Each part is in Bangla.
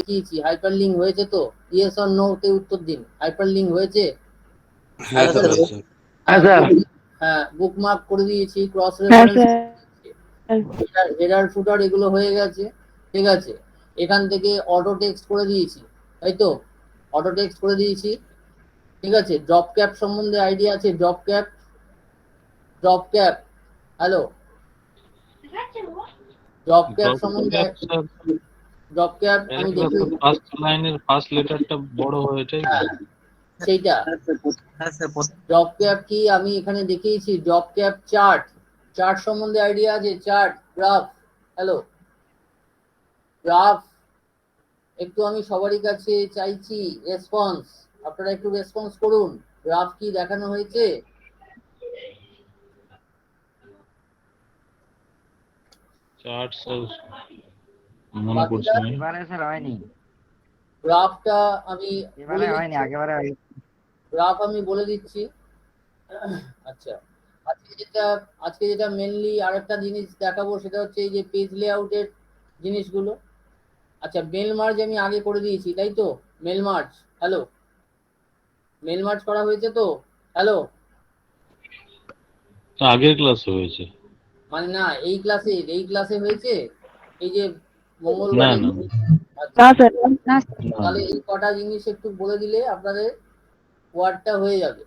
দেখিয়েছি হাইপারলিংক হয়েছে তো? ইয়েস অর নো তে উত্তর দিন। হাইপারলিংক হয়েছে? হ্যাঁ স্যার হয়েছে। হ্যাঁ, বুকমার্ক করে দিয়েছি, ক্রস রেফারেন্স, হেডার ফুটার এগুলো হয়ে গেছে। ঠিক আছে, এখান থেকে অটো টেক্সট করে দিয়েছি, তাই তো? অটো টেক্সট করে দিয়েছি। ঠিক আছে, ড্রপ ক্যাপ সম্বন্ধে আইডিয়া আছে? Drop cap, drop cap, hello, drop cap সম্বন্ধে, ড্রপ ক্যাপ আমি দেখি। ফার্স্ট লাইনের ফার্স্ট লেটারটা বড় হয়েছে। হ্যাঁ, সেইটা ড্রপ ক্যাপ কি আমি এখানে দেখিয়েছি? ড্রপ ক্যাপ চার্ট, চার্ট সম্বন্ধে আইডিয়া আছে? Chart, graph, hello, graph. একটু আমি সবারই কাছে চাইছি রেসপন্স, আপনারা একটু রেসপন্স করুন। গ্রাফ কি দেখানো হয়েছে? চার্ট মনে পড়ছে না। এবারে স্যার হয়নি, গ্রাফটা আমি এবারে হয়নি, আগেবারে হয়েছে। গ্রাফ আমি বলে দিচ্ছি। আচ্ছা, আজকে যেটা মেনলি আরেকটা জিনিস দেখাবো সেটা হচ্ছে এই যে পেজ লেআউটের জিনিসগুলো। আচ্ছা, মেল মার্জ আমি আগে করে দিয়েছি, তাই তো? Mail merge, hello, mail merge করা হয়েছে তো? হ্যালো, আগের ক্লাসে হয়েছে। মানে না, এই ক্লাসে হয়েছে, এই যে না মঙ্গলবারে। না আচ্ছা, না, তাহলে এই কটা জিনিস একটু বলে দিলে আপনাদের ওয়ার্ডটা হয়ে যাবে।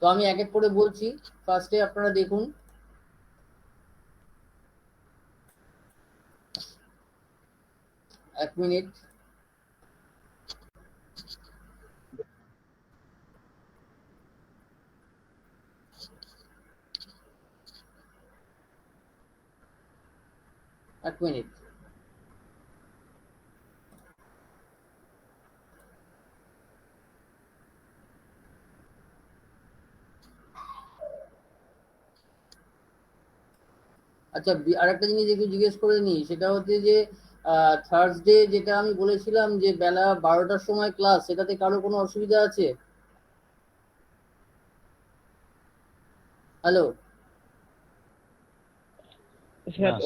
তো আমি এক এক করে বলছি, ফার্স্টে আপনারা দেখুন। এক মিনিট। এক মিনিট। আচ্ছা, আরেকটা জিনিস একটু জিজ্ঞেস করে নিই, সেটা হচ্ছে যে থার্সডে যেটা আমি বলেছিলাম যে বেলা 12টার সময় ক্লাস, সেটাতে কারো কোনো অসুবিধা আছে? হ্যালো,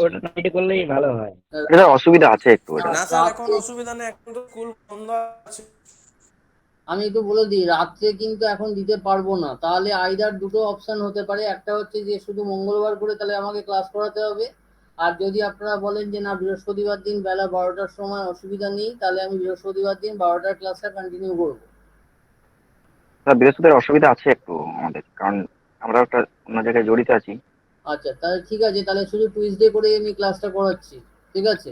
ওটা নাইটে করলেই ভালো হয়। অসুবিধা আছে একটু। না স্যার এখন অসুবিধা নেই, এখন তো স্কুল বন্ধ আছে। আমি একটু বলে দিই, রাত্রে কিন্তু এখন দিতে পারবো না। তাহলে আইদার দুটো অপশন হতে পারে, একটা হচ্ছে যে শুধু মঙ্গলবার করে তাহলে আমাকে ক্লাস করাতে হবে, আর যদি আপনারা বলেন যে না বৃহস্পতিবার দিন বেলা 12টার সময় অসুবিধা নেই, তাহলে আমি বৃহস্পতিবার দিন 12টার ক্লাসটা কন্টিনিউ করবো। বৃহস্পতিবার অসুবিধা আছে একটু আমাদের, কারণ আমরা একটা অন্য জায়গায় জড়িত আছি। আচ্ছা, তাহলে ঠিক আছে, তাহলে শুধু টুইসডে করে আমি ক্লাসটা করাচ্ছি। ঠিক আছে,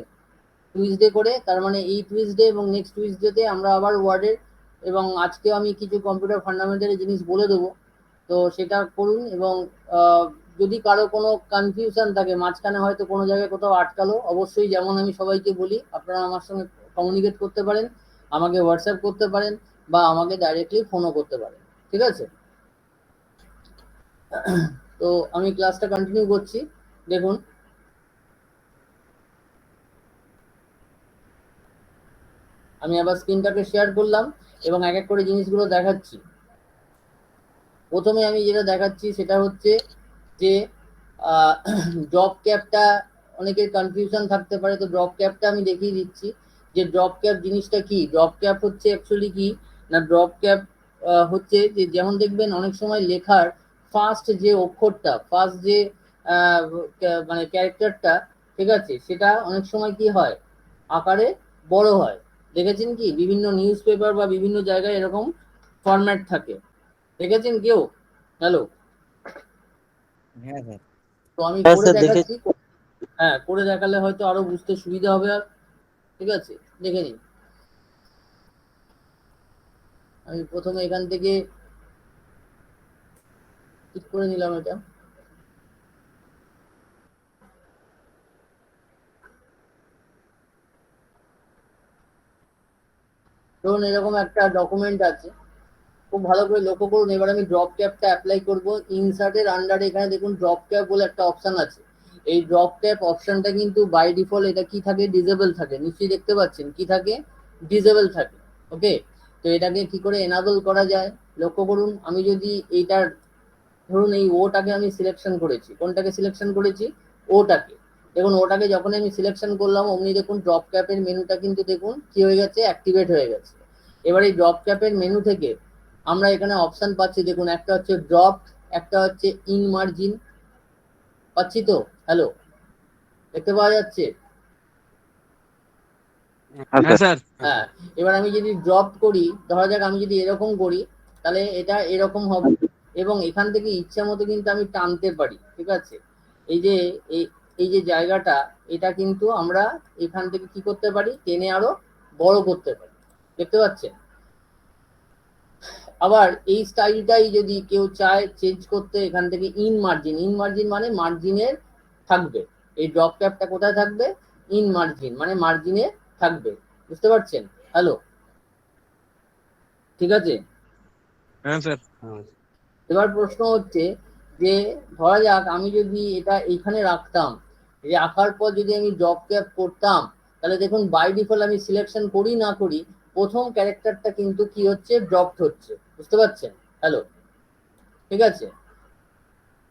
টুইসডে করে, তার মানে এই টুইসডে এবং নেক্সট টুইসডেতে আমরা আবার ওয়ার্ডের, এবং আজকে আমি কিছু কম্পিউটার ফান্ডামেন্টাল জিনিস বলে দেবো, তো সেটা করুন। এবং যদি কারো কোনো কনফিউশন থাকে, মাঝখানে হয়তো কোনো জায়গায় কোথাও আটকালো, অবশ্যই যেমন আমি সবাইকে বলি, আপনারা আমার সঙ্গে কমিউনিকেট করতে পারেন, আমাকে হোয়াটসঅ্যাপ করতে পারেন, বা আমাকে ডাইরেক্টলি ফোনও করতে পারেন। ঠিক আছে, তো আমি ক্লাসটা কন্টিনিউ করছি। দেখুন, আমি আবার স্ক্রিনটাকে শেয়ার করলাম এবং এক এক করে জিনিসগুলো দেখাচ্ছি। প্রথমে আমি যেটা দেখাচ্ছি সেটা হচ্ছে যে ড্রপ ক্যাপটা, অনেকের কনফিউশন থাকতে পারে, তো ড্রপ ক্যাপটা আমি দেখিয়ে দিচ্ছি যে ড্রপ ক্যাপ জিনিসটা কি। ড্রপ ক্যাপ হচ্ছে অ্যাকচুয়ালি কি না, ড্রপ ক্যাপ হচ্ছে যে যেমন দেখবেন অনেক সময় লেখার ফার্স্ট যে অক্ষরটা, ফার্স্ট যে মানে ক্যারেক্টারটা, ঠিক আছে, সেটা অনেক সময় কি হয়, আকারে বড় হয়। দেখেছেন কি বিভিন্ন নিউজ পেপার বা বিভিন্ন জায়গায় এরকম ফরম্যাট থাকে, দেখেছেন কেউ? হ্যালো, হ্যাঁ স্যার। তো আমি করে দেখাচ্ছি। হ্যাঁ, করে দেখালে হয়তো আরো বুঝতে সুবিধা হবে। আর ঠিক আছে, দেখে নিন। আমি প্রথমে এখান থেকে ঠিক করে নিলাম এটা। ধরুন এরকম একটা ডকুমেন্ট আছে, খুব ভালো করে লক্ষ্য করুন। এবার আমি ড্রপ ক্যাপটা অ্যাপ্লাই করব। ইনসার্টের আন্ডারে এখানে দেখুন ড্রপ ক্যাপ বলে একটা অপশন আছে। এই ড্রপ ক্যাপ অপশনটা কিন্তু বাই ডিফল্ট এটা কি থাকে, ডিজেবল থাকে। নিশ্চয়ই দেখতে পাচ্ছেন কি থাকে, ডিজেবল থাকে। ওকে, তো এটাকে কি করে এনাবল করা যায় লক্ষ্য করুন। আমি যদি এইটার, ধরুন এই ওটাকে আমি সিলেকশন করেছি, কোনটাকে সিলেকশন করেছি, ওটাকে। দেখুন ওটাকে যখন আমি সিলেকশন করলাম অমনি দেখুন ড্রপ ক্যাপের মেনুটা কিন্তু দেখুন কি হয়ে গেছে, অ্যাক্টিভেট হয়ে গেছে। এবার এই ড্রপ ক্যাপের মেনু থেকে আমরা এখানে অপশন পাচ্ছি, দেখুন একটা হচ্ছে ড্রপ, একটা হচ্ছে ইন মার্জিন, পাচ্ছি তো? হ্যালো, দেখতে পাওয়া যাচ্ছে? হ্যাঁ স্যার। হ্যাঁ, এবার আমি যদি ড্রপ করি, ধরা যাক আমি যদি এরকম করি, তাহলে এটা এরকম হবে এবং এখান থেকে ইচ্ছা মতো কিন্তু আমি টানতে পারি, ঠিক আছে? এই যে এই এই যে জায়গাটা, এটা কিন্তু আমরা এখান থেকে কি করতে পারি, টেনে আরো বড় করতে পারি, দেখতে পাচ্ছেন? আবার এই স্টাইলটাই যদি কেউ চায় চেঞ্জ করতে, এখান থেকে ইন মার্জিন, ইন মার্জিন মানে মার্জিনের থাকবে, এই ড্রপ ক্যাপটা কোথায় থাকবে, ইন মার্জিন মানে মার্জিনে থাকবে, বুঝতে পারছেন? হ্যালো, ঠিক আছে? হ্যাঁ স্যার। এবার প্রশ্ন হচ্ছে যে ধরা যাক আমি যদি এটা এইখানে রাখতাম, রাখার পর যদি আমি ড্রপ ক্যাপ করতাম, তাহলে দেখুন বাই ডিফল্ট আমি সিলেকশন করি না করি প্রথম ক্যারেক্টারটা কিন্তু কি হচ্ছে, ড্রপড হচ্ছে, বুঝতে পারছেন? হ্যালো, ঠিক আছে?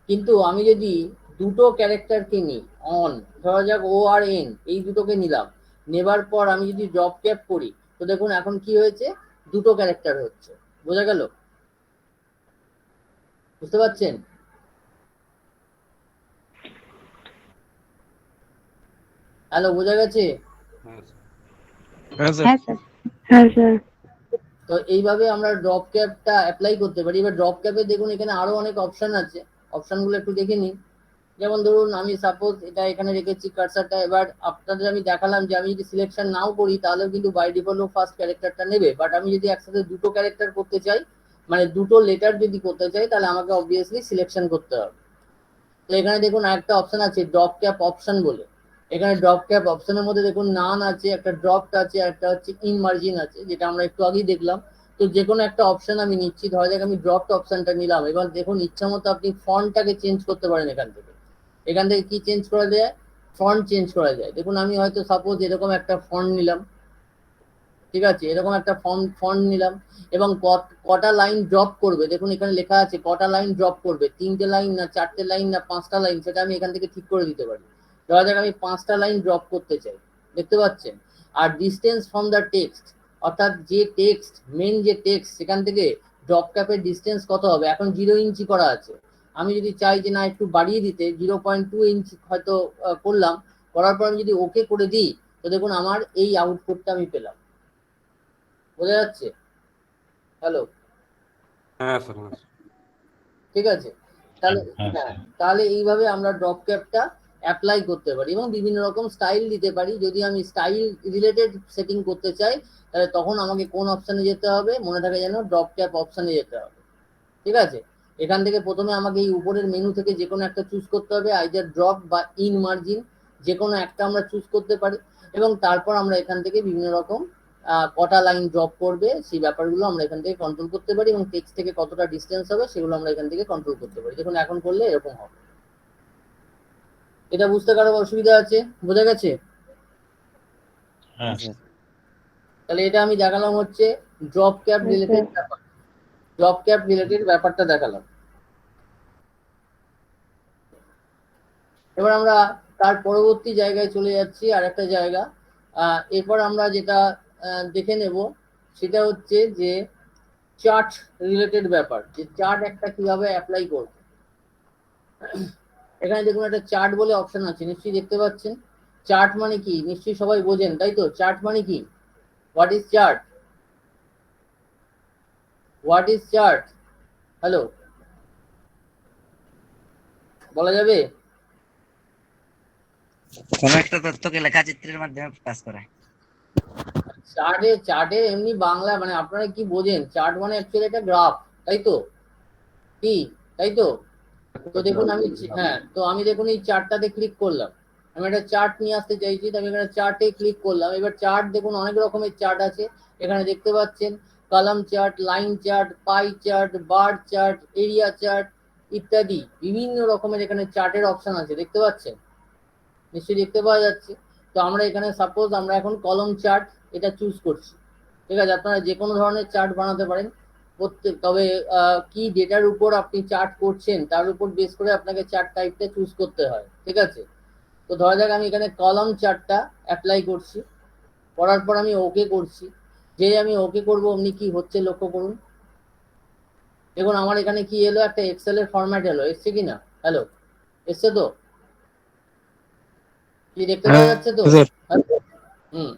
কিন্তু আমি যদি দুটো ক্যারেক্টারকে নিই, অন, ধরা যাক ও আর এন, এই দুটোকে নিলাম, নেবার পর আমি যদি ড্রপ ক্যাপ করি, তো দেখুন এখন কি হয়েছে, দুটো ক্যারেক্টার হচ্ছে, বোঝা গেল? বুঝতে পারছেন? হ্যালো, বোঝা গেছে? হ্যাঁ স্যার। হ্যাঁ স্যার। হ্যাঁ স্যার। তো এইভাবে আমরা ড্রপ ক্যাপটা অ্যাপ্লাই করতে পারি। এবার ড্রপ ক্যাপে দেখুন এখানে আরো অনেক অপশন আছে, অপশনগুলো একটু দেখে নিন। যেমন ধরুন আমি সাপোজ এটা এখানে রেখেছি কার্সারটা, এবার আপনাদের আমি দেখালাম যে আমি যদি সিলেকশন নাও করি তাহলেও কিন্তু বাই ডিফল্ট ফার্স্ট ক্যারেক্টারটা নেবে, বাট আমি যদি একসাথে দুটো ক্যারেক্টার করতে চাই, মানে দুটো লেটার যদি করতে চাই, তাহলে আমাকে অবভিয়াসলি সিলেকশন করতে হবে। তো এখানে দেখুন আরেকটা অপশন আছে ড্রপ ক্যাপ অপশন বলে, এখানে ড্রপ ক্যাপ অপশনের মধ্যে দেখুন নান আছে, একটা ড্রপড আছে, একটা হচ্ছে ইন মার্জিন আছে, যেটা আমরা একটু আগেই দেখলাম। তো যে কোনো একটা অপশন আমি নিচ্ছি, ধরা যাক আমি ড্রপড অপশনটা নিলাম। এবার দেখুন ইচ্ছা মতো আপনি ফন্টটাকে চেঞ্জ করতে পারেন এখান থেকে কি চেঞ্জ করা যায়, ফন্ট চেঞ্জ করা যায়। দেখুন আমি হয়তো সাপোজ এরকম একটা ফন্ট নিলাম, ঠিক আছে, এরকম একটা ফন্ট নিলাম এবং কটা লাইন ড্রপ করবে, দেখুন এখানে লেখা আছে কটা লাইন ড্রপ করবে, 3টে লাইন না 4টে লাইন না 5টা লাইন, সেটা আমি এখান থেকে ঠিক করে দিতে পারি। ধরা যাক আমি 5টা লাইন ড্রপ করতে চাই, দেখতে পাচ্ছেন? আর ডিস্টেন্স ফ্রম দ্য টেক্সট, অর্থাৎ যে টেক্সট, মেন যে টেক্সট, সেখান থেকে ড্রপ ক্যাপের ডিস্টেন্স কত হবে, এখন 0 ইঞ্চি করা আছে। আমি যদি চাই যে না একটু বাড়িয়ে দিতে, 0.2 ইঞ্চি হয়তো করলাম, করার পর আমি যদি ওকে করে দিই, তো দেখুন আমার এই আউটপুটটা আমি পেলাম, বোঝা যাচ্ছে? হ্যালো, হ্যাঁ স্যার। ঠিক আছে? তাহলে হ্যাঁ, তাহলে এইভাবে আমরা ড্রপ ক্যাপটা অ্যাপ্লাই করতে পারি এবং বিভিন্ন রকম স্টাইল দিতে পারি। যদি আমি স্টাইল রিলেটেড সেটিং করতে চাই, তাহলে তখন আমাকে কোন অপশনে যেতে হবে, মনে থাকে যেন ড্রপ ক্যাপ অপশনে যেতে হবে, ঠিক আছে? এখান থেকে প্রথমে আমাকে এই উপরের মেনু থেকে যে কোনো একটা চুজ করতে হবে, আইদার ড্রপ বা ইন মার্জিন, যে কোনো একটা আমরা চুজ করতে পারি এবং তারপর আমরা এখান থেকে বিভিন্ন রকম কটা লাইন ড্রপ করবে সেই ব্যাপারগুলো আমরা এখান থেকে কন্ট্রোল করতে পারি এবং টেক্সট থেকে কতটা ডিস্টেন্স হবে সেগুলো আমরা এখান থেকে কন্ট্রোল করতে পারি। দেখুন এখন করলে এরকম হবে। এটা বুঝতে কারো অসুবিধা আছে? বোঝা গেছে? হ্যাঁ তাহলে এটা আমি দেখালাম হচ্ছে ড্রপ ক্যাপ রিলেটেড ব্যাপার, ড্রপ ক্যাপ রিলেটেড ব্যাপারটা দেখালাম। এবার আমরা তার পরবর্তী জায়গায় চলে যাচ্ছি, আর একটা জায়গা। এরপর আমরা যেটা দেখে নেব সেটা হচ্ছে যে চার্ট রিলেটেড ব্যাপার, যে চার্ট একটা কিভাবে অ্যাপ্লাই করব। এখানে দেখুন একটা চার্ট বলে অপশন আছে, নিশ্চয়ই দেখতে পাচ্ছেন। চার্ট মানে কি নিশ্চয়ই সবাই বোঝেন, তাই তো? চার্ট মানে কি? What is chart? What is chart? Hello, বলা যাবে? কোনো একটা তথ্যকে লেখাচিত্রের মাধ্যমে প্রকাশ করা। চার্টে এমনি বাংলা মানে আপনারা কি বোঝেন, চার্ট মানে অ্যাকচুয়ালি একটা গ্রাফ, তাই তো? কি, তাই তো? তো দেখুন আমি, হ্যাঁ, তো আমি দেখুন এই চার্টটাতে ক্লিক করলাম, আমি একটা চার্ট নিয়ে আসতে চাইছি, তো আমি এখানে চার্টে ক্লিক করলাম। এবার চার্ট দেখুন অনেক রকমের চার্ট আছে, এখানে দেখতে পাচ্ছেন column chart, line chart, pie chart, bar chart, area chart ইত্যাদি বিভিন্ন রকমের এখানে চার্টের অপশন আছে, দেখতে পাচ্ছেন? নিশ্চয়ই দেখতে পাওয়া যাচ্ছে। তো আমরা এখানে সাপোজ আমরা এখন কলম চার্ট এটা চুজ করছি, ঠিক আছে? আপনারা যে কোনো ধরনের চার্ট বানাতে পারেন, তবে কি ডেটার উপর আপনি চার্ট করছেন তার উপর বেস করে আপনাকে চার্ট টাইপটা চুজ করতে হয়, ঠিক আছে? তো তো ধরা যাক আমি এখানে কলাম চার্টটা অ্যাপ্লাই করছি, করার পর আমি ওকে করছি। যে আমি ওকে করব অমনি কি হচ্ছে লক্ষ্য করুন। দেখুন আমার এখানে কি এলো, একটা এক্সেল এর ফরম্যাট এলো, এসছে কি না? হ্যালো, এসছে তো? কি দেখতে পাওয়া যাচ্ছে তো? স্যার হুম।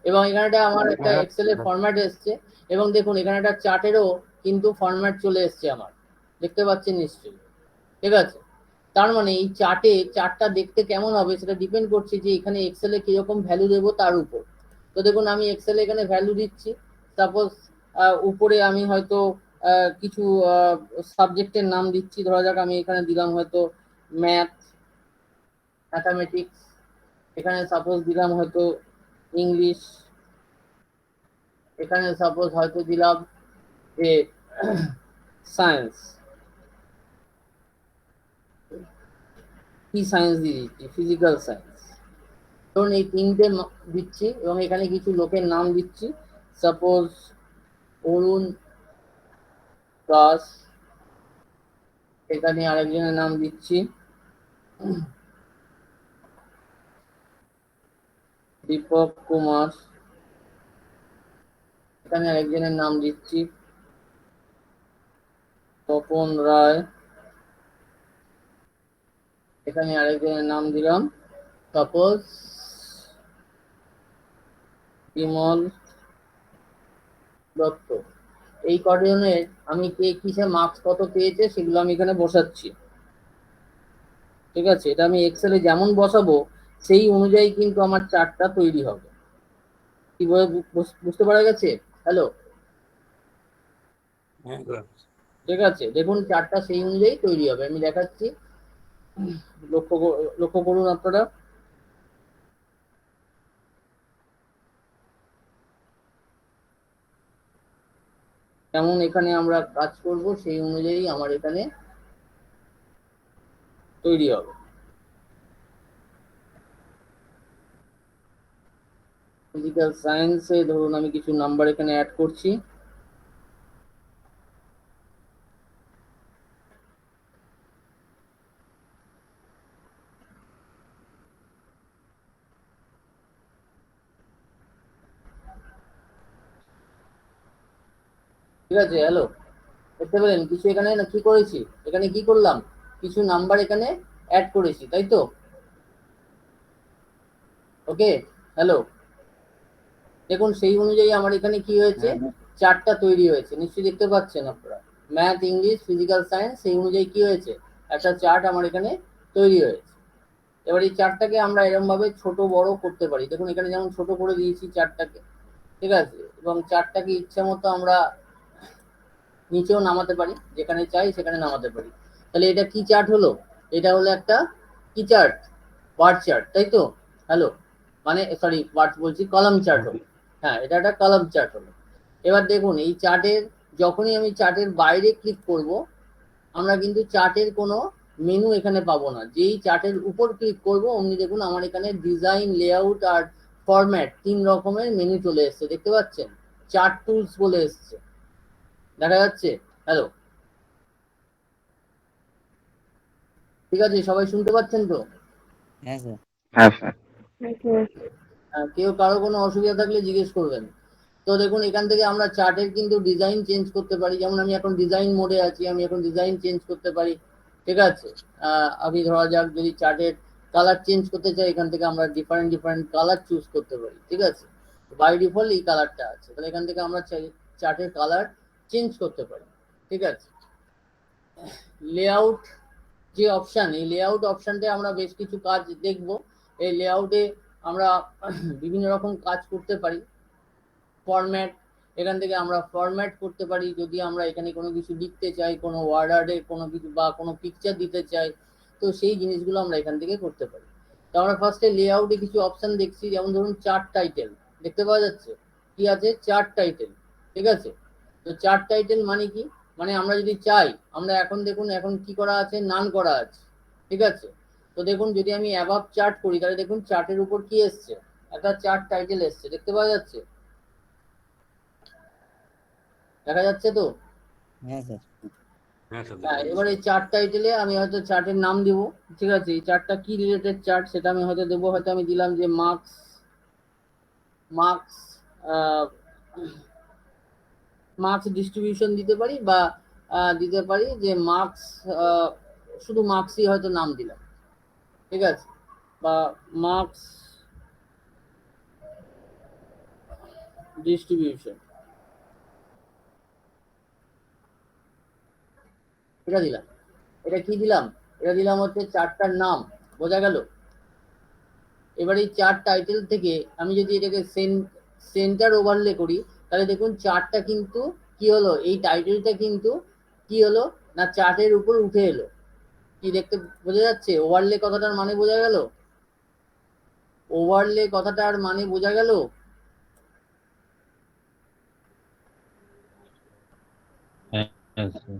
এবং এখানে আমার একটা এক্সেল এর ফরম্যাট এসছে, এবং দেখুন এখানে একটা চার্টেরও কিন্তু ফরম্যাট চলে এসছে আমার, দেখতে পাচ্ছেন নিশ্চয়ই। ঠিক আছে, তার মানে এই চার্টটা দেখতে কেমন হবে সেটা ডিপেন্ড করছে যে এখানে এক্সেলে কিরকম ভ্যালু দেবো তার উপর। তো দেখুন আমি এক্সেলে এখানে ভ্যালু দিচ্ছি, সাপোজ উপরে আমি হয়তো কিছু সাবজেক্টের নাম দিচ্ছি, ধরা যাক আমি এখানে দিলাম হয়তো ম্যাথামেটিক্স, এখানে সাপোজ দিলাম হয়তো ইংলিশ, এখানে সাপোজ হয়তো দিলাম যে সায়েন্স, কি সায়েন্স দিয়ে দিচ্ছি, ফিজিক্যাল সায়েন্স। ধরুন এই তিনটে দিচ্ছি এবং এখানে কিছু লোকের নাম দিচ্ছি, সাপোজ অরুণ দাস, এখানে আরেকজনের নাম দিচ্ছি দীপক কুমার, এখানে আরেকজনের নাম দিচ্ছি তপন রায়, এখানে আরেকজনের নাম দিলাম সাপোজ বিমল দত্ত। এই কজনের আমি কে কিসে মার্কস কত পেয়েছে সেগুলো আমি এখানে বসাচ্ছি। ঠিক আছে, এটা আমি এক্সেলে যেমন বসাবো সেই অনুযায়ী কিন্তু আমার চার্টটা তৈরি হবে। কি বুঝতে পারা গেছে? হ্যালো, হ্যাঁ স্যার। ঠিক আছে, দেখুন চার্টটা সেই অনুযায়ী তৈরি হবে, আমি দেখাচ্ছি, লক্ষ্য করুন আপনারা। যেমন এখানে আমরা কাজ করব সেই অনুযায়ী আমার এখানে তৈরি হবে। ফিজিক্যাল সায়েন্সে ধরুন আমি কিছু নাম্বার এখানে অ্যাড করছি, ঠিক আছে। হ্যালো, দেখতে পেলেন কিছু এখানে না কি করেছি, এখানে কি করলাম, কিছু নাম্বার এখানে অ্যাড করেছি, তাই তো? ওকে, হ্যালো, দেখুন সেই অনুযায়ী আমার এখানে কি হয়েছে, চার্টটা তৈরি হয়েছে, নিশ্চয়ই দেখতে পাচ্ছেন আপনারা। ম্যাথ, ইংলিশ, ফিজিক্যাল সায়েন্স, সেই অনুযায়ী কি হয়েছে, একটা চার্ট আমার এখানে তৈরি হয়েছে। এবার এই চার্টটাকে আমরা এরকম ভাবে ছোট বড় করতে পারি, দেখুন এখানে যেমন ছোট করে দিয়েছি চার্টটাকে, ঠিক আছে, এবং চার্টটাকে ইচ্ছা মতো আমরা নিচেও নামাতে পারি, যেখানে চাই সেখানে নামাতে পারি। তাহলে এটা কি চার্ট হলো, এটা হলো একটা কি চার্ট, বার চার্ট, তাই তো? হ্যালো, মানে সরি বার বলছি, কলাম চার্ট হলো। হ্যাঁ, এটা একটা কলাম চার্ট হলো। এবার দেখুন এই চার্টের, যখনই আমি চার্টের বাইরে ক্লিক করব আমরা কিন্তু চার্টের কোনো মেনু এখানে পাবো না, যেই চার্টের উপর ক্লিক করব অমনি দেখুন আমার এখানে ডিজাইন, লেআউট আর ফরম্যাট 3 রকমের মেনু চলে এসছে, দেখতে পাচ্ছেন, চার্ট টুলস বলে এসছে, দেখা যাচ্ছে? হ্যালো, ঠিক আছে, সবাই শুনতে পাচ্ছেন তো? হ্যাঁ স্যার। হ্যাঁ স্যার। কেউ কারো কোনো অসুবিধা থাকলে জিজ্ঞেস করবেন। তো দেখুন এখান থেকে আমরা চার্টের কিন্তু ডিজাইন চেঞ্জ করতে পারি, যেমন আমি এখন ডিজাইন মোডে আছি, আমি এখন ডিজাইন চেঞ্জ করতে পারি, ঠিক আছে। আমি ধরা যাক যদি চার্টের কালার চেঞ্জ করতে চাই, এখান থেকে আমরা ডিফারেন্ট কালার চুজ করতে পারি, ঠিক আছে। বাই ডিফল্ট এই কালারটা আছে, তাহলে এখান থেকে আমরা চার্টের কালার চেঞ্জ করতে পারি, ঠিক আছে। লেআউট যে অপশন, এই লেআউট অপশনটা আমরা বেশ কিছু কাজ দেখব। এই লেআউটে আমরা বিভিন্ন রকম কাজ করতে পারি। ফরম্যাট, এখান থেকে আমরা ফরম্যাট করতে পারি, যদি আমরা এখানে কোনো কিছু লিখতে চাই, কোনো ওয়ার্ডে কোনো কিছু বা কোনো পিকচার দিতে চাই, তো সেই জিনিসগুলো আমরা এখান থেকে করতে পারি। তো আমরা ফার্স্টে লেআউটে কিছু অপশন দেখছি, যেমন ধরুন চার্ট টাইটেল, দেখতে পাওয়া যাচ্ছে কি আছে, চার্ট টাইটেল, ঠিক আছে। তো চার্ট টাইটেল মানে কি, মানে আমরা যদি চাই, আমরা এখন দেখুন এখন কি করা আছে, নান করা আছে, ঠিক আছে। তো দেখুন যদি আমি অ্যাবাভ চার্ট করি তাহলে দেখুন চার্টের উপর কি এসছে, একটা চার্ট টাইটেল এসছে, দেখতে পাওয়া যাচ্ছে, দেখা যাচ্ছে তো? হ্যাঁ স্যার। হ্যাঁ স্যার হ্যাঁ, দেখে এবার এই নিচ্ছি। চার্ট টাইটেলে আমি হয়তো চার্টের নাম দিব, ঠিক আছে, এই চার্টটা কি রিলেটেড চার্ট সেটা আমি হয়তো দেবো, হয়তো আমি দিলাম যে মার্কস মার্কস মার্কস ডিস্ট্রিবিউশন দিতে পারি, বা দিতে পারি যে মার্কস, শুধু মার্কসই হয়তো নাম দিলাম, ঠিক আছে, বা মার্কস ডিস্ট্রিবিউশন এটা দিলাম। এটা কি দিলাম? এটা দিলাম হচ্ছে চার্টটার নাম, বোঝা গেল? এবার এই চার্ট টাইটেল থেকে আমি যদি এটাকে সেন্টার ওভারলে করি, তাহলে দেখুন চার্টটা কিন্তু কি হলো, এই টাইটেলটা কিন্তু কি হলো না, চার্টের উপর উঠে এলো। কি দেখতে বোঝা যাচ্ছে? ওভারলে কথাটার মানে বোঝা গেল? ওভারলে কথাটার মানে বোঝা গেল? হ্যাঁ স্যার।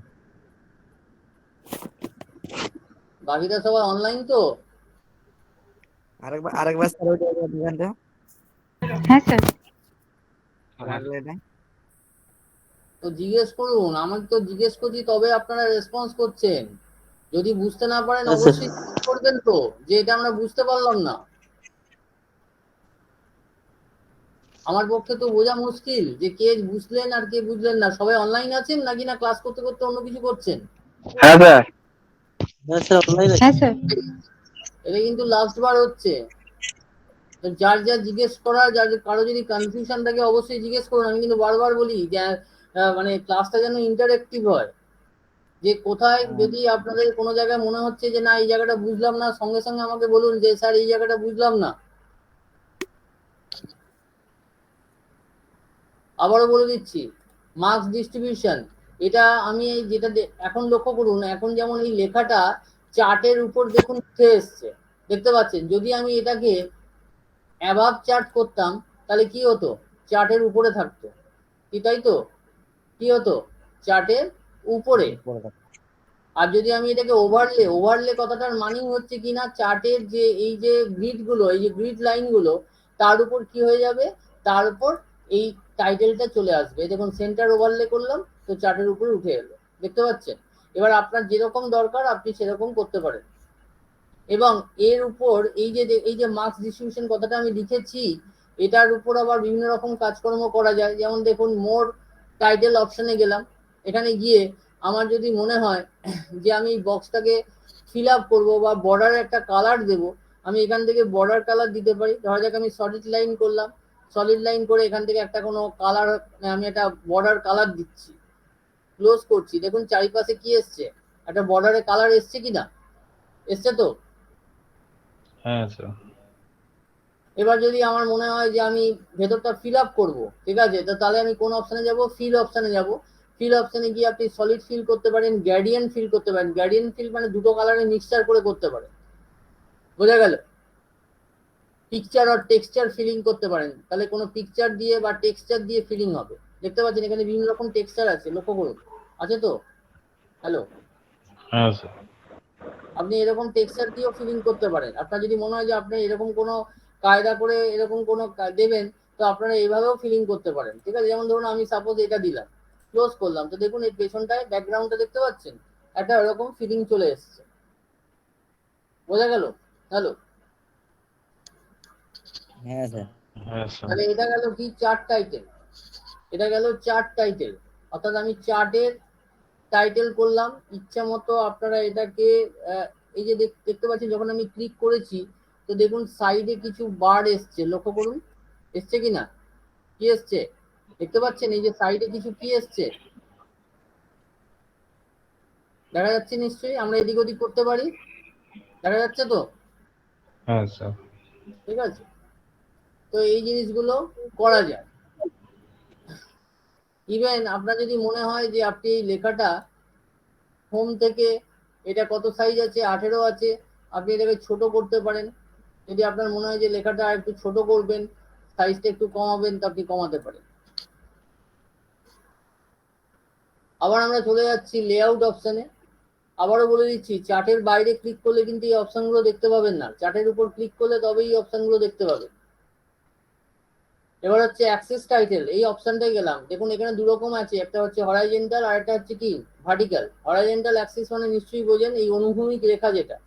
বাকিটা সবাই অনলাইন তো? আরেকবার স্যার ওইটা একবার দিবেন তো। হ্যাঁ স্যার। ওভারলে এটা তো জিজ্ঞেস করুন, আমাকে তো জিজ্ঞেস করছি তবে আপনারা রেসপন্স করছেন। যদি বুঝতে না পারেন অবশ্যই জিজ্ঞেস করবেন তো, যে এটা আমরা বুঝতে পারলাম না। আমার পক্ষে তো বোঝা মুশকিল যে কে বুঝলেন আর কে বুঝলেন না। সবাই অনলাইন আছেন নাকি না ক্লাস করতে করতে অন্য কিছু করছেন? হ্যাঁ স্যার। হ্যাঁ স্যার। এটা কিন্তু লাস্ট বার হচ্ছে। তো যার যা জিজ্ঞেস করার, যার কারো যদি কনফিউশন থাকে অবশ্যই জিজ্ঞেস করুন। আমি কিন্তু বারবার বলি যে মানে ক্লাসটা যেন ইন্টারেক্টিভ হয়, যে কোথায় যদি আপনাদের কোনো জায়গায় মনে হচ্ছে যে না এই জায়গাটা বুঝলাম না, সঙ্গে সঙ্গে আমাকে বলুন যে স্যার এই জায়গাটা বুঝলাম না। আবারও বলে দিচ্ছি, মার্কস ডিস্ট্রিবিউশন এটা আমি এই যেটা এখন লক্ষ্য করুন, এখন যেমন এই লেখাটা চার্টের উপর দেখুন উঠে এসছে, দেখতে পাচ্ছেন। যদি আমি এটাকে অ্যাবাভ চার্ট করতাম তাহলে কি হতো? চার্টের উপরে থাকতো, কি তাই তো? কি হতো? চার্টের উপরে। আর যদি আমি এটাকে ওভারলে, ওভারলে কথাটার মানেই হচ্ছে কিনা চার্টের যে এই যে গ্রিড গুলো, এই যে গ্রিড লাইন গুলো, তার উপর কি হয়ে যাবে, তার উপর এই টাইটেলটা চলে আসবে। দেখুন সেন্টার ওভারলে করলাম তো চার্টের উপরে উঠে এলো, দেখতে পাচ্ছেন? এবার আপনার যেরকম দরকার আপনি সেরকম করতে পারেন। এবং এর উপর এই যে মার্কস ডিস্ট্রিবিউশন কথাটা আমি লিখেছি, এটার উপর আবার বিভিন্ন রকম কাজকর্ম করা যায়। যেমন দেখুন মোর টাইটেল অপশনে গেলাম, এখানে গিয়ে আমার যদি মনে হয় যে আমি বক্সটাকে ফিল আপ করবো বা বর্ডারে একটা কালার দেবো, আমি এখান থেকে বর্ডার কালার দিতে পারি। ধরা যাক আমি সলিড লাইন করলাম, সলিড লাইন করে এখান থেকে একটা কোনো কালার, আমি একটা বর্ডার কালার দিচ্ছি, ক্লোজ করছি। দেখুন চারিপাশে কি এসছে, একটা বর্ডারে কালার এসছে কিনা? এসছে তো? হ্যাঁ স্যার। এবার যদি আমার মনে হয় যে আমি ভেতরটা ফিল আপ করবো, ঠিক আছে, তো তাহলে আমি কোন অপশনে যাব? ফিল অপশনে যাব। ফিল অপশনে গিয়ে আপনি সলিড ফিল করতে পারেন, গ্রেডিয়েন্ট ফিল করতে পারেন। গ্রেডিয়েন্ট ফিল মানে দুটো কালারে মিক্সচার করে করতে পারেন, বোঝা গেল? পিকচার আর টেক্সচার ফিলিং করতে পারেন, তাহলে কোনো পিকচার দিয়ে বা টেক্সচার দিয়ে ফিলিং হবে। দেখতে পাচ্ছেন এখানে বিভিন্ন রকম টেক্সচার আছে, লক্ষ্য করুন, আছে তো? হ্যালো, হ্যাঁ স্যার। আপনি এরকম টেক্সচার দিয়েও ফিলিং করতে পারেন। আপনার যদি মনে হয় যে আপনি এরকম কোনো কায়দা করে এরকম কোনো দেবেন, তো আপনারা এইভাবেও ফিলিং করতে পারেন, ঠিক আছে? যেমন ধরুন আমি সাপোজ এটা দিলাম, ক্লোজ করলাম, তো দেখুন এই পেছনটায় ব্যাকগ্রাউন্ডটা দেখতে পাচ্ছেন, একটা এরকম ফিলিং চলে এসছে, বোঝা গেল? হ্যালো, হ্যাঁ স্যার। হ্যাঁ স্যার। তাহলে এটা গেল কি? Chart title. এটা গেল চার্ট টাইটেল, অর্থাৎ আমি চার্টের টাইটেল করলাম ইচ্ছা মতো। আপনারা এটাকে এই যে দেখতে পাচ্ছেন যখন আমি ক্লিক করেছি, তো দেখুন সাইডে কিছু বার এসছে, লক্ষ্য করুন, এসছে কিনা? কি এসছে দেখতে পাচ্ছেন? এই যে সাইডে কিছু কি এসছে দেখা যাচ্ছে নিশ্চয়ই। আমরা এদিক ওদিক করতে পারি, দেখা যাচ্ছে তো? হ্যাঁ স্যার। ঠিক আছে, তো এই জিনিসগুলো করা যায়। ইভেন আপনার যদি মনে হয় যে আপনি এই লেখাটা হোম থেকে, এটা কত সাইজ আছে? 18 আছে, আপনি এটাকে ছোট করতে পারেন। যদি আপনার মনে হয় যে লেখাটা একটু ছোট করবেন, সাইজটা একটু কমাবেন, তা আপনি কমাতে পারেন। আবার আমরা চলে যাচ্ছি লেআউট অপশনে। আবারও বলে দিচ্ছি, চার্টের বাইরে ক্লিক করলে কিন্তু এই অপশনগুলো দেখতে পাবেন না, চার্টের উপর ক্লিক করলে তবেই এই অপশনগুলো দেখতে পাবেন। এবার হচ্ছে অ্যাক্সিস টাইটেল, এই অপশনটাই গেলাম। দেখুন এখানে দু রকম আছে, একটা হচ্ছে হরাইজন্টাল আর একটা হচ্ছে কি ভার্টিক্যাল। হরাইজন্টাল অ্যাক্সিস মানে নিশ্চয়ই বোঝেন এই অনুভূমিক রেখা যেটা।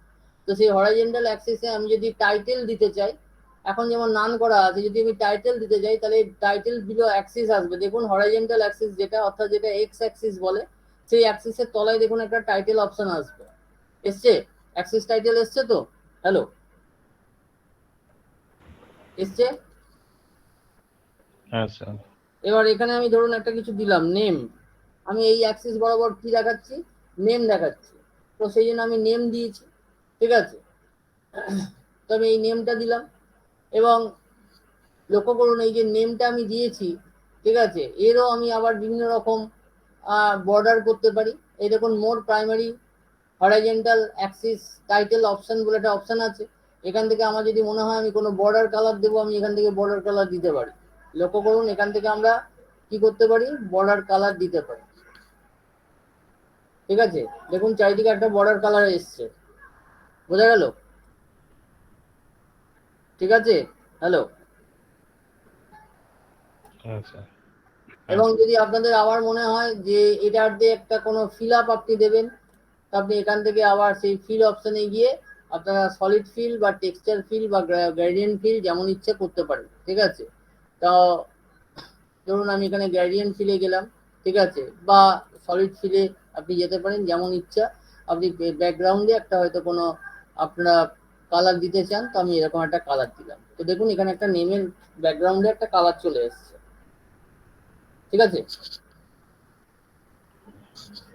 তো সেই হরাইজন্টাল অ্যাক্সিসে আমি যদি টাইটেল দিতে চাই, এখন যেমন নান করা আছে, যদি আমি টাইটেল দিতে চাই তাহলে টাইটেল বিলো অ্যাক্সিস আসবে। দেখুন হরাইজন্টাল অ্যাক্সিস যেটা, অর্থাৎ যেটা এক্স অ্যাক্সিস বলে, সেই অ্যাক্সিসের তলায় দেখুন একটা টাইটেল অপশন আসবে। এসছে? অ্যাক্সিস টাইটেল এসছে তো? হ্যালো, এসছে? হ্যাঁ স্যার। এবার এখানে আমি ধরুন একটা কিছু দিলাম নেম, আমি এই অ্যাক্সিস বরাবর কি দেখাচ্ছি, নেম দেখাচ্ছি। তো সেই জন্য আমি নেম দিয়েছি, ঠিক আছে। তো আমি এই নেমটা দিলাম এবং লক্ষ্য করুন এই যে নেমটা আমি দিয়েছি, ঠিক আছে, এরও আমি আবার বিভিন্ন রকম বর্ডার করতে পারি। এই দেখুন more primary horizontal axis title option বলে একটা অপশন আছে। এখান থেকে আমার যদি মনে হয় আমি কোনো বর্ডার কালার দেবো, আমি এখান থেকে বর্ডার কালার দিতে পারি। লক্ষ্য করুন এখান থেকে আমরা কি করতে পারি, বর্ডার কালার দিতে পারি, ঠিক আছে। দেখুন চারিদিকে একটা বর্ডার কালার এসছে, বোঝা গেল? ঠিক আছে, হ্যালো। হ্যাঁ স্যার। এবং যদি আপনাদের আবার মনে হয় যে এটার দিয়ে একটা কোনো ফিল আপ আপনি দেবেন, তো আপনি এখান থেকে আবার সেই ফিল অপশনে গিয়ে আপনারা সলিড ফিল বা টেক্সচার ফিল বা গ্রেডিয়েন্ট ফিল যেমন ইচ্ছে করতে পারেন, ঠিক আছে। তো ধরুন আমি এখানে গ্রেডিয়েন্ট ফিলে গেলাম, ঠিক আছে, বা সলিড ফিলে আপনি যেতে পারেন যেমন ইচ্ছা। আপনি ব্যাকগ্রাউন্ডে একটা হয়তো কোনো আপনারা কালার দিতে চান, তো আমি এরকম একটা কালার দিলাম। তো দেখুন এখানে একটা নেমের ব্যাকগ্রাউন্ডে একটা কালার চলে এসছে, ঠিক আছে।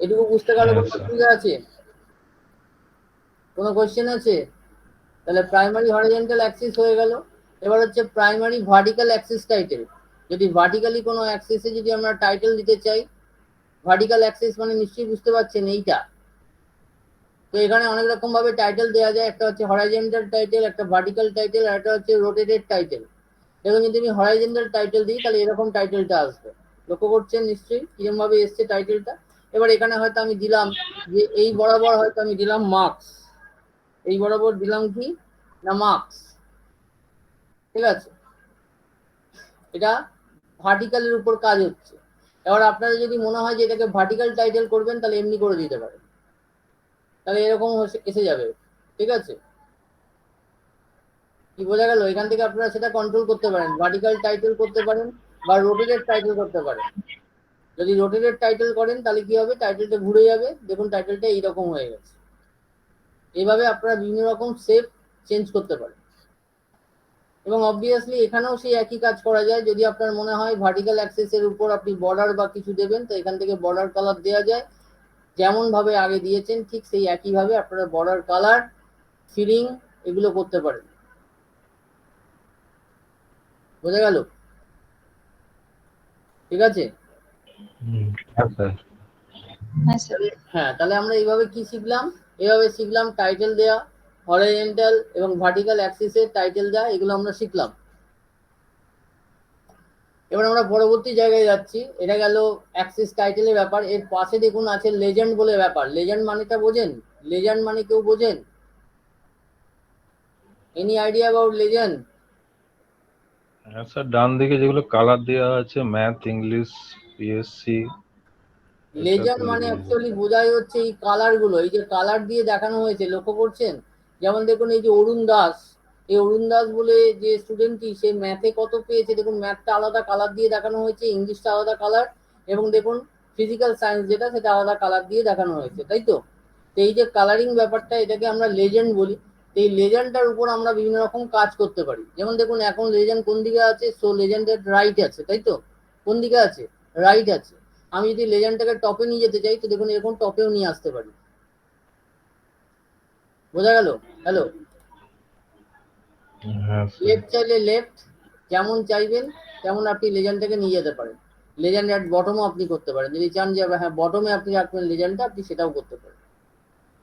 এটুকু বুঝতে গেলে কোনো অসুবিধা আছে? কোনো কোয়েশ্চেন আছে? তাহলে প্রাইমারি হরিজন্টাল অ্যাক্সিস হয়ে গেল। এবার হচ্ছে প্রাইমারি ভার্টিক্যাল অ্যাক্সিস টাইটেল। যদি ভার্টিক্যালি কোনো অ্যাক্সিসে যদি আমরা টাইটেল দিতে চাই, ভার্টিক্যাল অ্যাক্সিস মানে নিশ্চয়ই বুঝতে পারছেন এইটা। তো এখানে অনেক রকম ভাবে টাইটেল দেওয়া যায়, একটা হচ্ছে হরাইজন্টাল টাইটেল, একটা ভার্টিক্যাল টাইটেল, আর একটা হচ্ছে রোটেটেড টাইটেল। দেখুন যদি আমি হরাইজন্টাল টাইটেল দিই তাহলে এরকম টাইটেলটা আসবে, লক্ষ্য করছেন নিশ্চয়ই কিরকম ভাবে এসছে টাইটেলটা। এবার এখানে হয়তো আমি দিলাম যে এই বরাবর হয়তো আমি দিলাম মার্কস, এই বরাবর দিলাম কি না মার্কস, ঠিক আছে। এটা ভার্টিক্যালের উপর কাজ হচ্ছে। এবার আপনাদের যদি মনে হয় যে এটাকে ভার্টিক্যাল টাইটেল করবেন তাহলে এমনি করে দিতে পারেন, তাহলে এরকম এসে যাবে, ঠিক আছে। কি বোঝা গেল? এখান থেকে আপনারা সেটা কন্ট্রোল করতে পারেন, ভার্টিক্যাল টাইটেল করতে পারেন বা রোটেটেড টাইটেল করতে পারেন। যদি রোটেটেড টাইটেল করেন তাহলে কি হবে, টাইটেলটা ঘুরে যাবে। দেখুন টাইটেলটা এইরকম হয়ে গেছে। এইভাবে আপনারা বিভিন্ন রকম শেপ চেঞ্জ করতে পারেন। এবং অবভিয়াসলি এখানেও সেই একই কাজ করা যায়। যদি আপনার মনে হয় ভার্টিক্যাল অ্যাক্সেসের উপর আপনি বর্ডার বা কিছু দেবেন, তো এখান থেকে বর্ডার কালার দেওয়া যায়। যেমন ভাবে আগে দিয়েছেন ঠিক সেই একই ভাবে আপনারা বর্ডার কালার, ফিলিং এগুলো করতে পারেন। বোঝা গেল? ঠিক আছে। হ্যাঁ স্যার। হ্যাঁ স্যার। হ্যাঁ, তাহলে আমরা এইভাবে কি শিখলাম, এভাবে শিখলাম টাইটেল দেয়া, হরিজন্টাল এবং ভার্টিক্যাল অ্যাক্সিসের টাইটেল দেয়া, এগুলো আমরা শিখলাম। এবার আমরা পরবর্তী জায়গায় যাচ্ছি। এটা গেল অ্যাক্সিস টাইটেলের ব্যাপার। এর পাশে দেখুন আছে লেজেন্ড বলে ব্যাপার। লেজেন্ড মানেটা বোঝেন? লেজেন্ড মানে কেউ বোঝেন? Any idea about legend? হ্যাঁ স্যার, ডান দিকে যেগুলো কালার দেওয়া আছে, ম্যাথ, ইংলিশ, পিএসসি। লেজেন্ড মানে অ্যাকচুয়ালি বোঝাই হচ্ছে এই কালার গুলো, এই যে কালার দিয়ে দেখানো হয়েছে, লক্ষ্য করছেন? যেমন দেখুন এই যে অরুণ দাস, এই অরুণ দাস বলে যে স্টুডেন্টটি, সে ম্যাথে কত পেয়েছে দেখুন, ম্যাথটা আলাদা কালার দিয়ে দেখানো হয়েছে, ইংলিশটা আলাদা কালার, এবং দেখুন ফিজিক্যাল সায়েন্স যেটা সেটা আলাদা কালার দিয়ে দেখানো হয়েছে, তাই তো। তো এই যে কালারিং ব্যাপারটা, এটাকে আমরা লেজেন্ড বলি। এই লেজেন্ডটার উপর আমরা বিভিন্ন রকম কাজ করতে পারি। যেমন দেখুন এখন লেজেন্ড কোন দিকে আছে, সো লেজেন্ডের রাইট আছে, তাই তো। কোন দিকে আছে? রাইট আছে। আমি যদি লেজেন্ডটাকে টপে নিয়ে যেতে চাই তো দেখুন এরকম টপেও নিয়ে আসতে পারি। বোঝা গেল? হ্যালো। হ্যাঁ স্যার। লেফট চাইলে লেফট, যেমন চাইবেন তেমন আপনি লেজেন্ডটাকে নিয়ে যেতে পারেন। লেজেন্ড অ্যাট বটমও আপনি করতে পারেন, যদি চান যে হ্যাঁ বটমে আপনি রাখবেন লেজেন্ডটা, আপনি সেটাও করতে পারেন।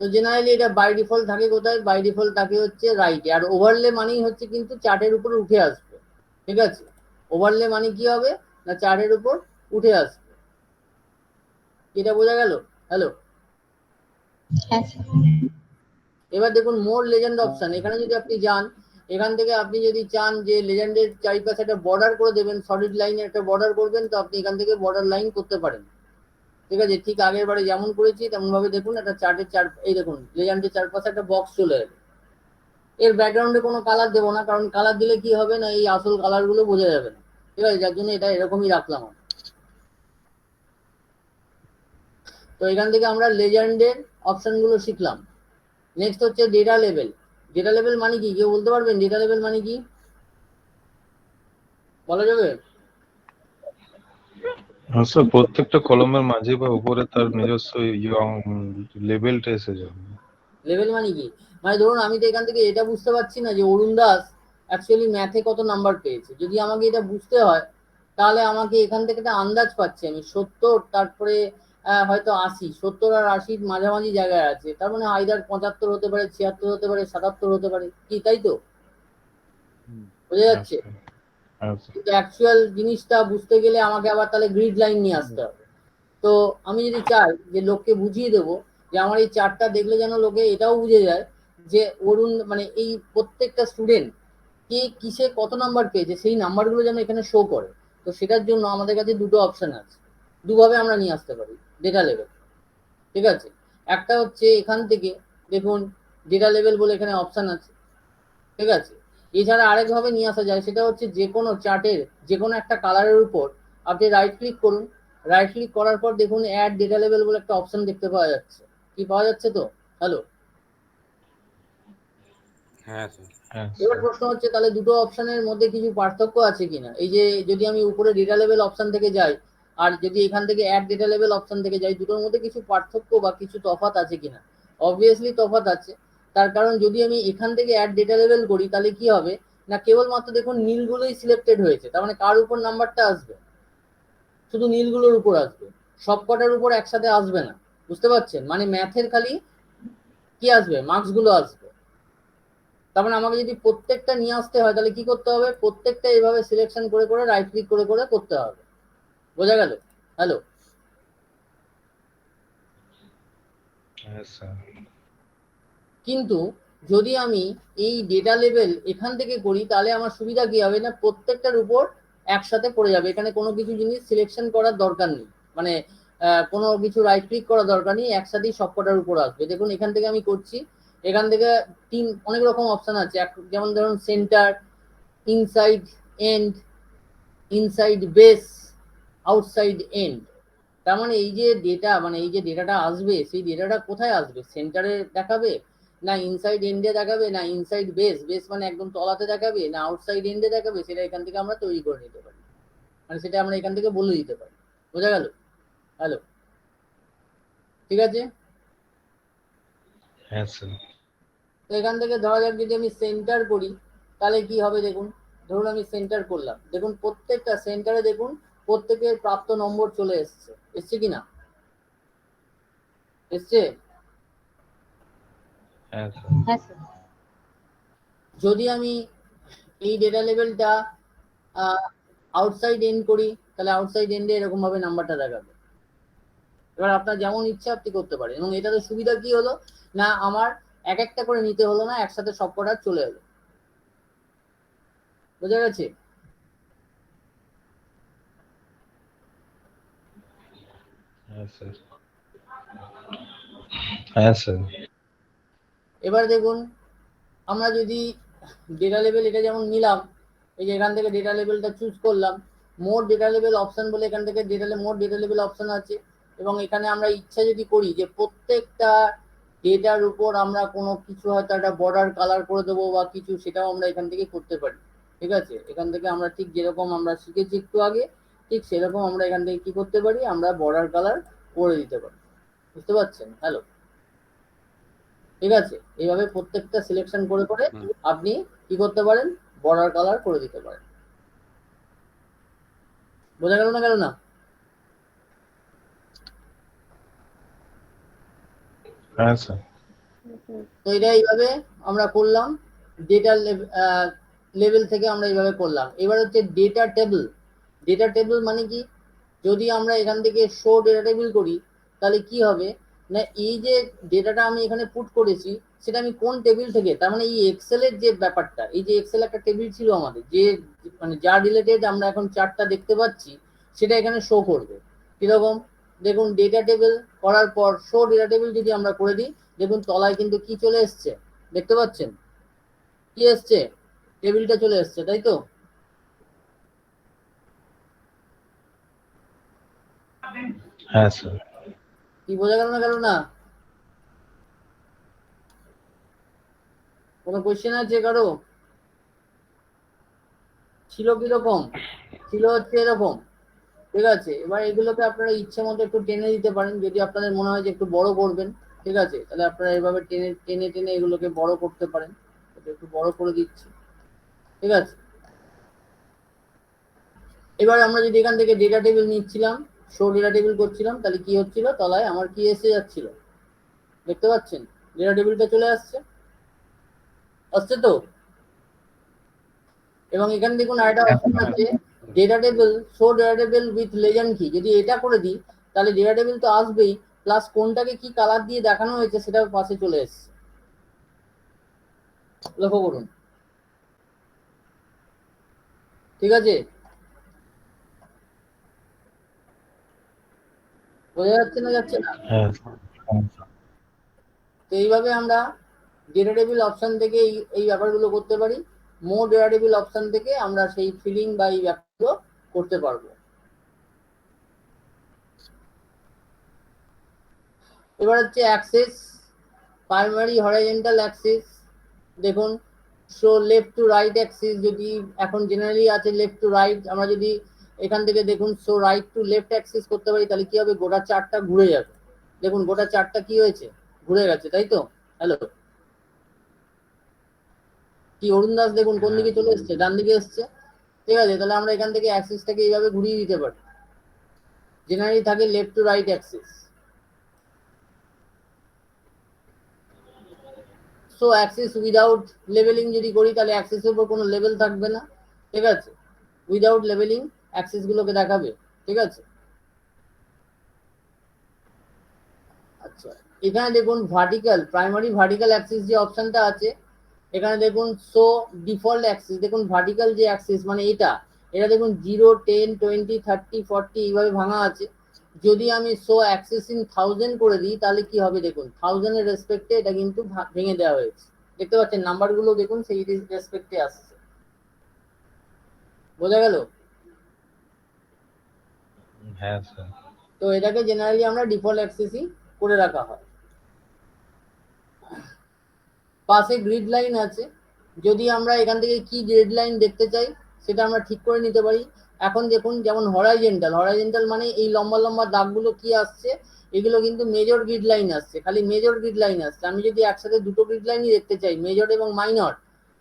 তো জেনারেলি এটা বাই ডিফল্ট থাকে কোথায়? বাই ডিফল্ট থাকে হচ্ছে রাইটে। আর ওভারলে মানেই হচ্ছে কিন্তু চার্টের উপরে উঠে আসবে, ঠিক আছে। ওভারলে মানে কি হবে না, চার্টের উপর উঠে আসবে। এটা বোঝা গেল? হ্যালো। হ্যাঁ স্যার। এবার দেখুন মোর লেজেন্ড অপশন, এখানে যদি আপনি যান, এখান থেকে আপনি যদি চান যে লেজেন্ডের চারিপাশে একটা বর্ডার করে দেবেন, সলিড লাইনের একটা বর্ডার করবেন, তো আপনি এখান থেকে বর্ডার লাইন করতে পারেন। ঠিক আছে, ঠিক আগের বারে যেমন করেছি তেমন ভাবে দেখুন একটা চার্টের এই দেখুন লেজেন্ডের চারপাশে একটা বক্স চলে যাবে। এর ব্যাকগ্রাউন্ডে কোনো কালার দেবো না, কারণ কালার দিলে কি হবে না, এই আসল কালার গুলো বোঝা যাবে না। ঠিক আছে, যার জন্য এটা এরকমই রাখলাম আমি। তো এখান থেকে আমরা লেজেন্ডের অপশন গুলো শিখলাম। নেক্সট হচ্ছে ডেটা লেভেল। ডেটা লেভেল মানে কি, কেউ বলতে পারবেন ডেটা লেভেল মানে কি? বলা যাবে? স্যার প্রত্যেকটা কলমের মাঝে বা উপরে তার নিজস্ব লেভেলটা এসে যাবে। লেভেল মানে কি, মানে ধরুন আমি তো এখান থেকে এটা বুঝতে পারছি না যে অরুণ দাস অ্যাকচুয়ালি ম্যাথে কত নাম্বার পেয়েছে। যদি আমাকে এটা বুঝতে হয় তাহলে আমাকে এখান থেকে একটা আন্দাজ পাচ্ছি আমি 70, তারপরে হয়তো 80, 70 আর 80 মাঝামাঝি জায়গায় আছে, তার মানে আইদার 75 হতে পারে, 76 হতে পারে, 77 হতে পারে, কি তাই তো? বোঝা যাচ্ছে? কিন্তু অ্যাকচুয়াল জিনিসটা বুঝতে গেলে আমাকে আবার তাহলে গ্রিড লাইন নিয়ে আসতে হবে। তো আমি যদি চাই যে লোককে বুঝিয়ে দেবো যে আমার এই চার্টটা দেখলে যেন লোকে এটাও বুঝে যায় যে অরুণ মানে এই প্রত্যেকটা স্টুডেন্ট কে কিসে কত নাম্বার পেয়েছে, সেই নাম্বারগুলো যেন এখানে শো করে। তো সেটার জন্য আমাদের কাছে দুটো অপশন আছে, দুভাবে আমরা নিয়ে আসতে পারি ডেটা লেভেল। ঠিক আছে, একটা হচ্ছে এখান থেকে দেখুন ডেটা লেভেল বলে এখানে অপশন আছে। ঠিক আছে, এছাড়া আরেকভাবে নিয়ে আসা যায়, সেটা হচ্ছে যে কোনো চার্টের যে কোনো একটা কালারের উপর আপনি রাইট ক্লিক করুন। রাইট ক্লিক করার পর দেখুন অ্যাড ডেটা লেভেল বলে একটা অপশন দেখতে পাওয়া যাচ্ছে। কি পাওয়া যাচ্ছে তো? হ্যালো, হ্যাঁ স্যার। এবার প্রশ্ন হচ্ছে তাহলে দুটো অপশনের মধ্যে কিছু পার্থক্য আছে কিনা। এই যে যদি আমি উপরে ডেটা লেভেল অপশন থেকে যাই আর যদি এখান থেকে অ্যাড ডেটা লেভেল অপশন থেকে যাই, দুটোর মধ্যে কিছু পার্থক্য বা কিছু তফাৎ আছে কিনা? অবভিয়াসলি তফাৎ আছে। তার কারণ যদি আমি এখান থেকে অ্যাড ডেটা লেভেল করি তাহলে কি হবে না, কেবলমাত্র দেখুন নীলগুলোই সিলেক্টেড হয়েছে, তার মানে কার উপর নাম্বারটা আসবে? শুধু নীলগুলোর উপর আসবে, সবকটার উপর একসাথে আসবে না। বুঝতে পারছেন? মানে ম্যাথের খালি কি আসবে, মার্কস গুলো আসবে। তার মানে আমাকে যদি প্রত্যেকটা নিয়ে আসতে হয় তাহলে কি করতে হবে, প্রত্যেকটা এইভাবে সিলেকশন করে করে রাইট ক্লিক করে করে করতে হবে। বোঝা গেল? হ্যালো, কিন্তু যদি আমি এই ডেটা লেভেল এখান থেকে করি তাহলে আমার সুবিধা কি হবে না, প্রত্যেকটার উপর একসাথে পড়ে যাবে, এখানে কোনো কিছু জিনিস সিলেকশন করার দরকার নেই, মানে কোনো কিছু রাইট ক্লিক করার দরকার নেই, একসাথেই সবকটার উপর আসবে। দেখুন এখান থেকে আমি করছি, এখান থেকে অনেক রকম অপশন আছে, যেমন ধরুন centre, inside end, inside base, outside end. তার মানে এই যে ডেটা মানে এই যে ডেটাটা আসবে সেই ডেটাটা কোথায় আসবে, সেন্টারে দেখাবে না ইনসাইড এন্ডে দেখাবে না ইনসাইড বেস, বেস মানে একদম তলাতে দেখাবে না আউটসাইড এন্ডে দেখাবে, সেটা এখান থেকে আমরা তৈরি করে নিতে পারি, মানে সেটা আমরা এখান থেকে বলে দিতে পারি। বোঝা গেল? হ্যালো, ঠিক আছে। হ্যাঁ স্যার। তো এখান থেকে ধরা যাক যদি আমি সেন্টার করি তাহলে কি হবে দেখুন, ধরুন আমি সেন্টার করলাম, দেখুন প্রত্যেকটা সেন্টারে দেখুন প্রত্যেকের প্রাপ্ত নম্বর চলে এসছে, এসছে কিনা? এসছে? হ্যাঁ স্যার। হ্যাঁ স্যার। যদি আমি এই ডেটা লেভেলটা আউটসাইড এন্ড করি তাহলে আউটসাইড এন্ডে এরকম ভাবে নাম্বারটা দেখাবে। এবার আপনার যেমন ইচ্ছা আপনি করতে পারেন, এবং এটাতে সুবিধা কি হলো না, আমার এক একটা করে নিতে হলো না, একসাথে সব কটা চলে এলো। বোঝা গেছে? হ্যাঁ স্যার। হ্যাঁ স্যার। এবার দেখুন আমরা যদি ডেটা লেভেল এটা যেমন নিলাম, এই যে এখান থেকে ডেটা লেভেলটা চুজ করলাম, মোর ডেটা লেভেল অপশন বলে এখান থেকে মোর ডেটা লেভেল অপশন আছে, এবং এখানে আমরা ইচ্ছা যদি করি যে প্রত্যেকটা ডেটার উপর আমরা কোনো কিছু হয়তো একটা বর্ডার কালার করে দেবো বা কিছু, সেটাও আমরা এখান থেকে করতে পারি। ঠিক আছে, এখান থেকে আমরা ঠিক যেরকম আমরা শিখেছি একটু আগে ঠিক সেরকম আমরা এখান থেকে কি করতে পারি, আমরা বর্ডার কালার করে দিতে পারি। বুঝতে পারছেন? হ্যালো, ঠিক আছে, এইভাবে প্রত্যেকটা সিলেকশন করে করে আপনি কি করতে পারেন, বর্ডার কালার করে দিতে পারেন। বোঝা গেল না? গেল না? হ্যাঁ স্যার। তো এটা এইভাবে আমরা করলাম, ডেটা লেভেল থেকে আমরা এইভাবে করলাম। এবার হচ্ছে ডেটা টেবিল। ডেটা টেবিল মানে কি, যদি আমরা এখান থেকে শো ডেটা টেবিল করি তাহলে কি হবে না, এই যে ডেটাটা আমি এখানে পুট করেছি সেটা আমি কোন টেবিল থেকে, তার মানে এই এক্সেলের যে ব্যাপারটা, এই যে এক্সেল একটা টেবিল ছিল আমাদের, যে মানে যা রিলেটেড আমরা এখন চার্টটা দেখতে পাচ্ছি সেটা এখানে শো করবে। কিরকম দেখুন, ডেটা টেবিল করার পর শো ডেটা টেবিল যদি আমরা করে দিই, দেখুন তলায় কিন্তু কি চলে এসছে, দেখতে পাচ্ছেন কি এসছে, টেবিলটা চলে এসছে, তাই তো? হ্যাঁ স্যার। কি বোঝা গেল না গেল না? কোনো কোয়েশ্চেন আছে কারো? ছিল কিরকম? ছিল হচ্ছে এরকম, ঠিক আছে। এবার এগুলোকে আপনারা ইচ্ছে মতো একটু টেনে দিতে পারেন, যদি আপনাদের মনে হয় যে একটু বড় করবেন, ঠিক আছে, তাহলে আপনারা এভাবে টেনে টেনে টেনে এগুলোকে বড় করতে পারেন। এটা একটু বড় করে দিচ্ছি, ঠিক আছে। এবার আমরা যদি এখান থেকে ডেটা টেবিল নিচ্ছিলাম, শো ডেটা টেবিল করছিলাম, তাহলে কি হচ্ছিল, তলায় আমার কি এসে যাচ্ছিল, দেখতে পাচ্ছেন ডেটা টেবিলটা চলে আসছে, আসছে তো। এবং এখানে দেখুন আরেকটা অপশন আছে, data table, show data table with legend কি, যদি এটা করে দিই তাহলে ডেটা টেবিল তো আসবেই, প্লাস কোনটাকে কি কালার দিয়ে দেখানো হয়েছে সেটাও পাশে চলে এসছে, লক্ষ্য করুন, ঠিক আছে, বোঝা যাচ্ছে না যাচ্ছে না? হ্যাঁ তো এইভাবে আমরা ডেটা টেবিল অপশন থেকে এই ব্যাপারগুলো করতে পারি। মোর ডেটা টেবিল অপশন থেকে আমরা সেই ফিলিং বা এই ব্যাপারগুলো করতে পারবো। এবার হচ্ছে অ্যাক্সেস, প্রাইমারি হরাইজন্টাল অ্যাক্সেস, দেখুন show left to right Axis, যদি এখন জেনারেলি আছে লেফট টু রাইট, আমরা যদি এখান থেকে দেখুন show right to left Axis করতে পারি, তাহলে কি হবে, গোটা চার্টটা ঘুরে যাবে। দেখুন গোটা চার্টটা কি হয়েছে, ঘুরে গেছে, তাই তো? হ্যালো, কি অরুণ দাস দেখুন কোন দিকে চলে এসছে, ডান দিকে এসছে, ঠিক আছে। তাহলে আমরা এখান থেকে অ্যাক্সিসটাকে এইভাবে ঘুরিয়ে দিতে পারি, জেনারেলি থাকে left to right axis. So axis without লেভেলিং যদি করি তাহলে অ্যাক্সিসের উপর কোনো লেভেল থাকবে না, ঠিক আছে, উইদাউট লেভেলিং অ্যাক্সিস গুলোকে দেখাবে, ঠিক আছে। আচ্ছা, এখানে দেখুন ভার্টিক্যাল, প্রাইমারি ভার্টিক্যাল অ্যাক্সিস যে অপশনটা আছে, এখানে দেখুন শো ডিফল্ট অ্যাক্সিস, দেখুন ভার্টিক্যাল যে অ্যাক্সিস মানে এটা দেখুন 0, 10, 20, 30, 40 এইভাবে ভাঙা আছে। যদি আমি শো অ্যাক্সিস ইন 1000 করে দিই তাহলে কি হবে, দেখুন 1000 এর রেসপেক্টে এটা কিন্তু ভেঙে দেওয়া হয়েছে, দেখতে পাচ্ছেন নাম্বারগুলো দেখুন সেই রেসপেক্টে আসছে, বোঝা গেল? হ্যাঁ স্যার। তো এটাকে জেনারেলি আমরা ডিফল্ট অ্যাক্সেসই করে রাখা হয়। পাশে গ্রিড লাইন আছে, যদি আমরা এখান থেকে কি গ্রিড লাইন দেখতে চাই সেটা আমরা ঠিক করে নিতে পারি। এখন দেখুন যেমন হরাইজেন্টাল মানে এই লম্বা লম্বা দাগগুলো কি আসছে, এগুলো কিন্তু মেজর গ্রিড লাইন আসছে, খালি মেজর গ্রিড লাইন আসছে। আমি যদি একসাথে দুটো গ্রিড লাইনই দেখতে চাই, মেজর এবং মাইনর,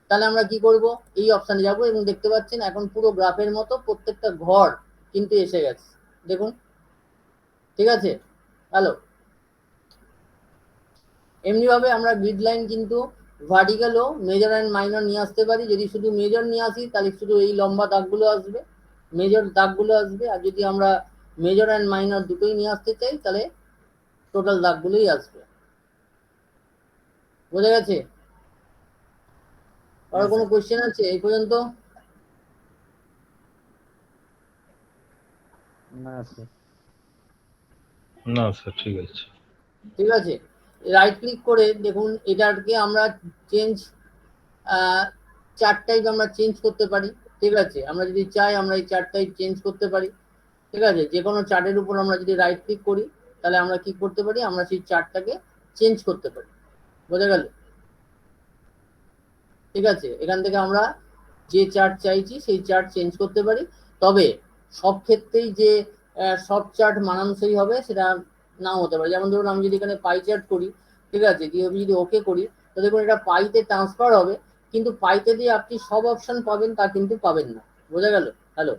তাহলে আমরা কি করব, এই অপশানে যাব এবং দেখতে পাচ্ছেন এখন পুরো গ্রাফের মতো প্রত্যেকটা ঘর কিন্তু এসে গেছে, দেখুন, ঠিক আছে। হ্যালো, এমনি ভাবে আমরা গ্রিড লাইন কিন্তু ভার্টিক্যালও মেজর অ্যান্ড মাইনর নিয়ে আসতে পারি। যদি শুধু মেজর নিয়ে আসি তাহলে শুধু এই লম্বা দাগগুলো আসবে, মেজর দাগগুলো আসবে, আর যদি আমরা মেজর অ্যান্ড মাইনর দুটোই নিয়ে আসতে চাই তাহলে টোটাল দাগগুলোই আসবে, বোঝা গেছে? আর কোনো কোশ্চেন আছে এই পর্যন্ত? না স্যার। না স্যার, ঠিক আছে। ঠিক আছে, রাইট ক্লিক করে দেখুন এটাকে আমরা চেঞ্জ, চার্ট টাইপ আমরা চেঞ্জ করতে পারি, ঠিক আছে। আমরা যদি চাই আমরা এই চার্ট টাইপ চেঞ্জ করতে পারি, ঠিক আছে। যে কোনো চার্টের উপর আমরা যদি রাইট ক্লিক করি তাহলে আমরা কি করতে পারি, আমরা সেই চার্টটাকে চেঞ্জ করতে পারি, বোঝা গেল? ঠিক আছে, এখান থেকে আমরা যে চার্ট চাইছি সেই চার্ট চেঞ্জ করতে পারি। তবে সব ক্ষেত্রেই যে সব চার্ট মানানসই হবে সেটা নাও হতে পারে। যেমন ধরুন আমি যদি এখানে পাই চার্ট করি, ঠিক আছে, দিয়ে আমি যদি ওকে করি তো দেখুন এটা পাইতে ট্রান্সফার হবে, কিন্তু পাইতে দিয়ে আপনি সব অপশন পাবেন তা কিন্তু পাবেন না, বোঝা গেল? হ্যালো,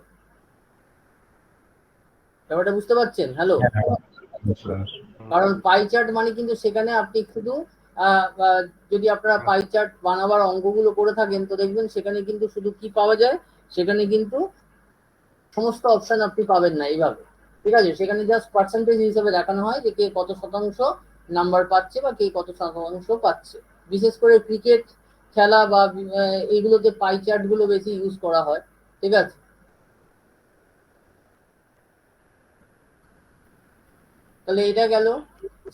ব্যাপারটা বুঝতে পারছেন? হ্যালো, কারণ পাই চার্ট মানে কিন্তু সেখানে আপনি শুধু যদি আপনারা পাই চার্ট বানাবার অঙ্কগুলো করে থাকেন তো দেখবেন সেখানে কিন্তু শুধু কি পাওয়া যায়, সেখানে কিন্তু সমস্ত অপশন আপনি পাবেন না এইভাবে, ঠিক আছে। সেখানে জাস্ট পার্সেন্টেজ হিসেবে দেখানো হয় যে কে কত শতাংশ নাম্বার পাচ্ছে বা কে কত শতাংশ পাচ্ছে, বিশেষ করে ক্রিকেট খেলা বা এইগুলোতে পাই চার্ট গুলো বেশি ইউজ করা হয়, ঠিক আছে। তাহলে এটা গেল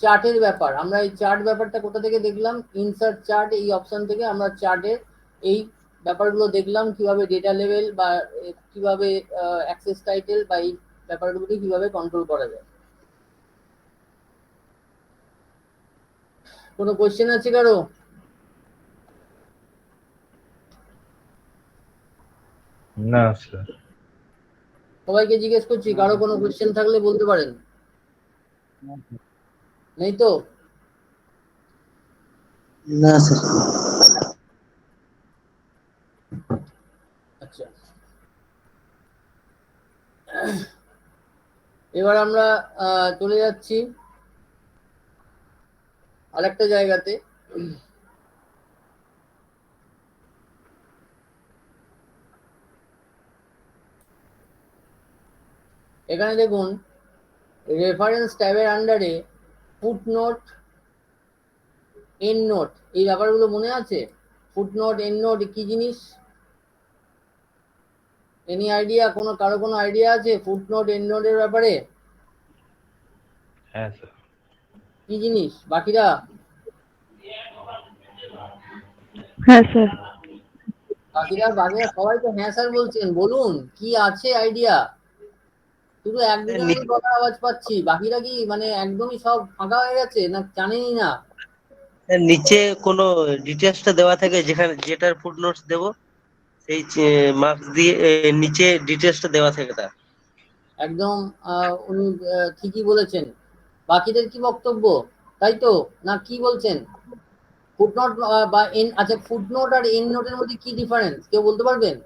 চার্টের ব্যাপার। আমরা এই চার্ট ব্যাপারটা কোথা থেকে দেখলাম? ইনসার্ট চার্ট এই অপশন থেকে আমরা চার্টের এই ব্যাপারগুলো দেখলাম, কিভাবে ডেটা লেভেল বা কিভাবে অ্যাক্সেস টাইটেল বা এই ব্যাপারগুলোকে কিভাবে কন্ট্রোল করা যায়। কোনো কোশ্চেন আছে কারো? না স্যার। সবাইকে জিজ্ঞেস করছি, কারো কোনো কোশ্চেন থাকলে বলতে পারেন। নেই তো? না স্যার। আচ্ছা, এবার আমরা চলে যাচ্ছি আরেকটা জায়গাতে। এখানে দেখুন রেফারেন্স ট্যাবের আন্ডারে ফুটনোট, এন্ড নোট, এই ব্যাপারগুলো মনে আছে? ফুটনোট, এন্ড নোট কি জিনিস? Any idea? কারো কোনো আইডিয়া আছে ফুটনোট, এন্ড নোটের ব্যাপারে? হ্যাঁ স্যার। কি জিনিস বাকিরা? হ্যাঁ স্যার। বাকিরা সবাই তো হ্যাঁ স্যার বলছেন, বলুন কি আছে আইডিয়া? শুধু এক দুজনের গলার আওয়াজ পাচ্ছি, বাকিরা কি মানে একদমই সব ফাঁকা হয়ে গেছে না জানেনই না? নিচে কোনো ডিটেলসটা দেওয়া থাকে, যেটার ফুটনোটস দেব সেই মার্কস দিয়ে নিচে ডিটেলসটা দেওয়া থাকে তার। একদম উনি ঠিকই বলেছেন। বাকিদের কি বক্তব্য? তাই তো না কি বলছেন? ফুটনোট বা এন, আচ্ছা ফুটনোট আর এন্ড নোটের মধ্যে কি ডিফারেন্স কেউ বলতে পারবেন?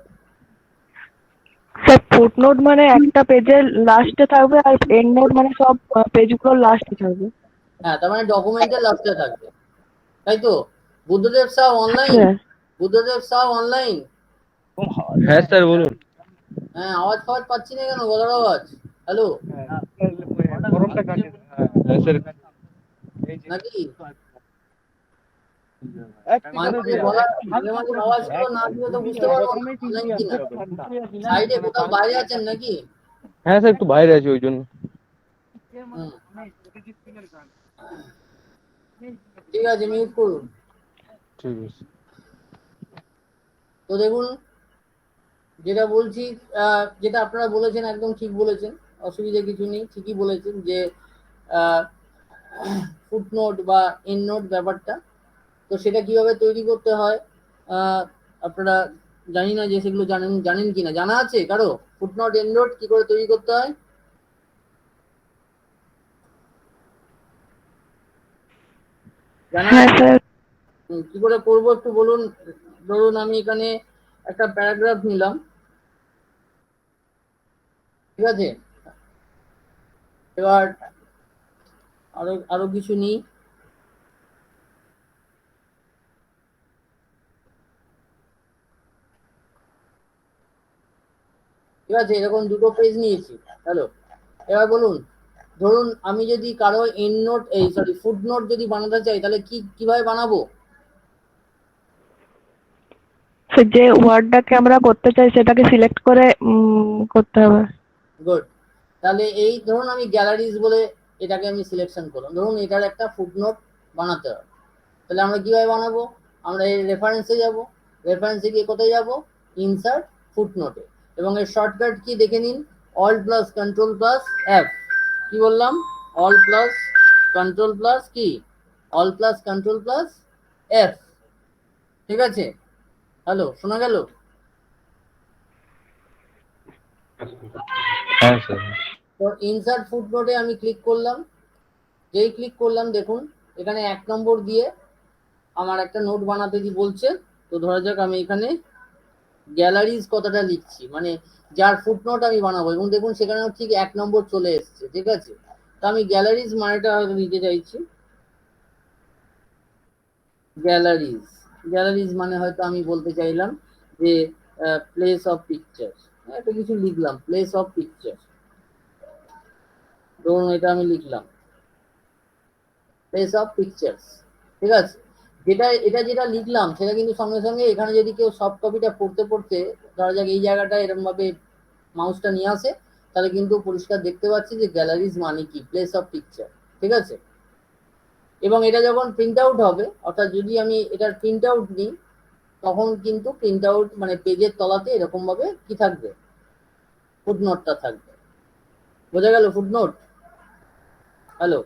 স্যার ফুটনোট মানে একটা পেজের লাস্টে থাকবে আর এন্ড নোট মানে সব পেজগুলোর লাস্টে থাকবে। হ্যাঁ, তার মানে ডকুমেন্টের লাস্টে থাকবে, তাই তো? বুদ্ধদেব সাহ অনলাইন? হ্যাঁ বুদ্ধদেব সাহ অনলাইন? হ্যাঁ স্যার বলুন। হ্যাঁ, আওয়াজ ফাওয়াজ পাচ্ছি না কেন, গলার আওয়াজ? হ্যালো হ্যাঁ স্যার। নাকি? মাঝে মাঝে আওয়াজগুলো না দিলে তো বুঝতে পারবো না অনলাইন কিনা। সাইডে কোথাও বাইরে আছেন নাকি? হ্যাঁ স্যার একটু বাইরে আছি ওই জন্য। হুম, ঠিক আছে, মিউট করুন। ঠিক আছে। তো দেখুন যেটা বলছি, যেটা আপনারা বলেছেন একদম ঠিক বলেছেন, অসুবিধা কিছু নেই, ঠিকই বলেছেন যে ফুটনোট বা এন্ড নোট ব্যাপারটা, তো সেটা কিভাবে তৈরি করতে হয় আপনারা জানি না যে সেগুলো জানেন কিনা, জানা আছে কারো? ফুটনোট, এন্ড নোট কি করে তৈরি করতে হয় জানা হ্যাঁ আছে? স্যার। কি করে করবো একটু বলুন। ধরুন আমি এখানে একটা প্যারাগ্রাফ নিলাম, ঠিক আছে, এবার আরো আরো কিছু নিই, ঠিক আছে, এরকম দুটো পেজ নিয়েছি। হ্যালো, এবার বলুন, ধরুন আমি যদি কারো এন্ড নোট ফুট নোট যদি বানাতে চাই তাহলে কিভাবে বানাবো? যে ওয়ার্ডটাকে আমরা করতে চাই সেটাকে সিলেক্ট করে করতে হবে। গুড। তাহলে এই ধরুন আমি গ্যালারিজ বলে এটাকে আমি সিলেকশন করলাম, ধরুন এটার একটা ফুটনোট বানাতে হবে। তাহলে আমরা কিভাবে বানাবো? আমরা এই রেফারেন্সে যাব, রেফারেন্সে গিয়ে কোথায় যাব? ইনসার্ট ফুটনোটে, এবং এর শর্টকাট কি দেখে নিন, alt plus control plus F. কি বললাম? অল্ট প্লাস কন্ট্রোল প্লাস কি? Alt plus control plus F, ঠিক আছে। হ্যালো, শোনা গেল? হ্যাঁ স্যার। তো ইনসার্ট ফুটনোটে আমি ক্লিক করলাম, যেই ক্লিক করলাম দেখুন এখানে 1 নম্বর দিয়ে আমার একটা নোট বানাতে কি বলছে। তো ধরা যাক আমি এখানে গ্যালারিজ কথাটা লিখছি, মানে যার ফুটনোট আমি বানাবো, এবং দেখুন সেখানেও ঠিক 1 নম্বর চলে এসছে, ঠিক আছে। তো আমি গ্যালারিজ মানেটা হয়তো দিতে চাইছি, গ্যালারিজ। গ্যালারিজ মানে হয়তো আমি বলতে চাইলাম যে প্লেস অফ পিকচার, একটা কিছু লিখলাম, প্লেস অফ পিকচার, ধরুন এটা আমি লিখলাম প্লেস অফ পিকচার্স, ঠিক আছে। এটা যেটা লিখলাম সেটা কিন্তু সঙ্গে সঙ্গে এখানে যদি কেউ সফট কপিটা পড়তে পড়তে ধরা যাক এই জায়গাটা এরকম ভাবে মাউসটা নিয়ে আসে, তাহলে কিন্তু পরিষ্কার দেখতে পাচ্ছি যে গ্যালারিজ মানে কি, প্লেস অফ পিকচার। ঠিক আছে, এবং এটা যখন প্রিন্ট আউট হবে, অর্থাৎ যদি আমি এটার প্রিন্ট আউট নিই, তখন কিন্তু প্রিন্ট আউট মানে পেজের তলাতে এরকম ভাবে কি থাকবে, ফুটনোটটা থাকবে। বোঝা গেল ফুটনোট? হ্যালো,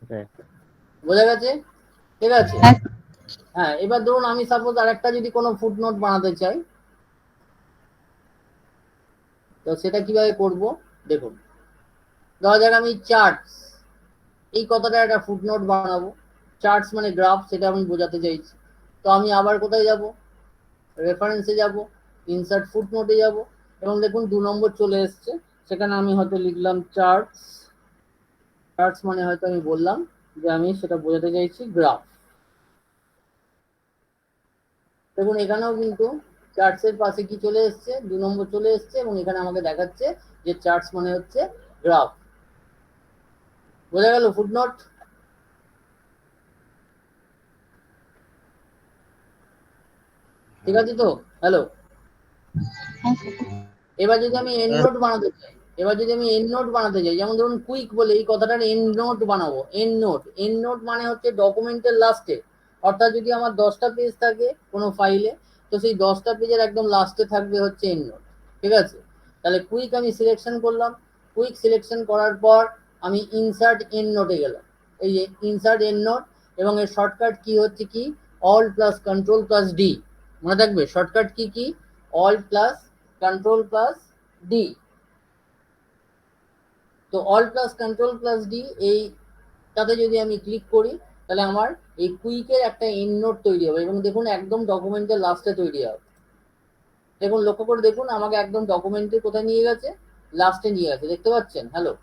হ্যাঁ বোঝা গেছে? ঠিক আছে, হ্যাঁ। এবার ধরুন আমি সাপোজ আরেকটা যদি কোনো ফুটনোট বানাতে চাই, তো সেটা কিভাবে করব দেখুন। ধরা যাক আমি চার্টস, এই কথাটা একটা ফুটনোট বানাবো। চার্টস মানে গ্রাফ, সেটা আমি বোঝাতে চাইছি। তো আমি আবার কোথায় যাব, রেফারেন্সে যাব, ইনসার্ট ফুটনোটে যাব, এবং দেখুন 2 নম্বর চলে এসছে। সেখানে আমি হয়তো লিখলাম চার্টস। চার্টস মানে হয়তো আমি বললাম যে আমি সেটা বোঝাতে চাইছি গ্রাফ। দেখুন এখানেও কিন্তু চার্টসের পাশে কি চলে এসছে, 2 নম্বর চলে এসছে, এবং এখানে আমাকে দেখাচ্ছে যে চার্টস মানে হচ্ছে গ্রাফ। বোঝা গেল ফুটনোট? ঠিক আছে তো? হ্যালো, এবার যদি আমি এন্ড নোট বানাতে চাই, যেমন ধরুন কুইক বলে এই কথাটার এন্ড নোট বানাবো। এন্ড নোট মানে হচ্ছে ডকুমেন্টের লাস্টে, অর্থাৎ যদি আমার 10টা পেজ থাকে কোনো ফাইলে, তো সেই 10টা পেজের একদম লাস্টে থাকবে হচ্ছে এন্ড নোট। ঠিক আছে, তাহলে কুইক আমি সিলেকশন করলাম। কুইক সিলেকশন করার পর আমি ইনসার্ট এন্ড নোটে গেলাম, এই যে ইনসার্ট এন্ড নোট, এবং এর শর্টকাট কি হচ্ছে কি, alt plus control plus D. মনে থাকবে শর্টকাট কি কি, alt plus control plus D. তো alt plus control plus D এইটাতে যদি আমি ক্লিক করি, তাহলে আমার এই কুইকের একটা এন্ড নোট তৈরি হবে, এবং দেখুন একদম ডকুমেন্টের লাস্টে তৈরি হবে। দেখুন লক্ষ্য করে দেখুন, আমাকে একদম ডকুমেন্টের কোথায় নিয়ে গেছে, লাস্টে নিয়ে গেছে, দেখতে পাচ্ছেন? হ্যালো,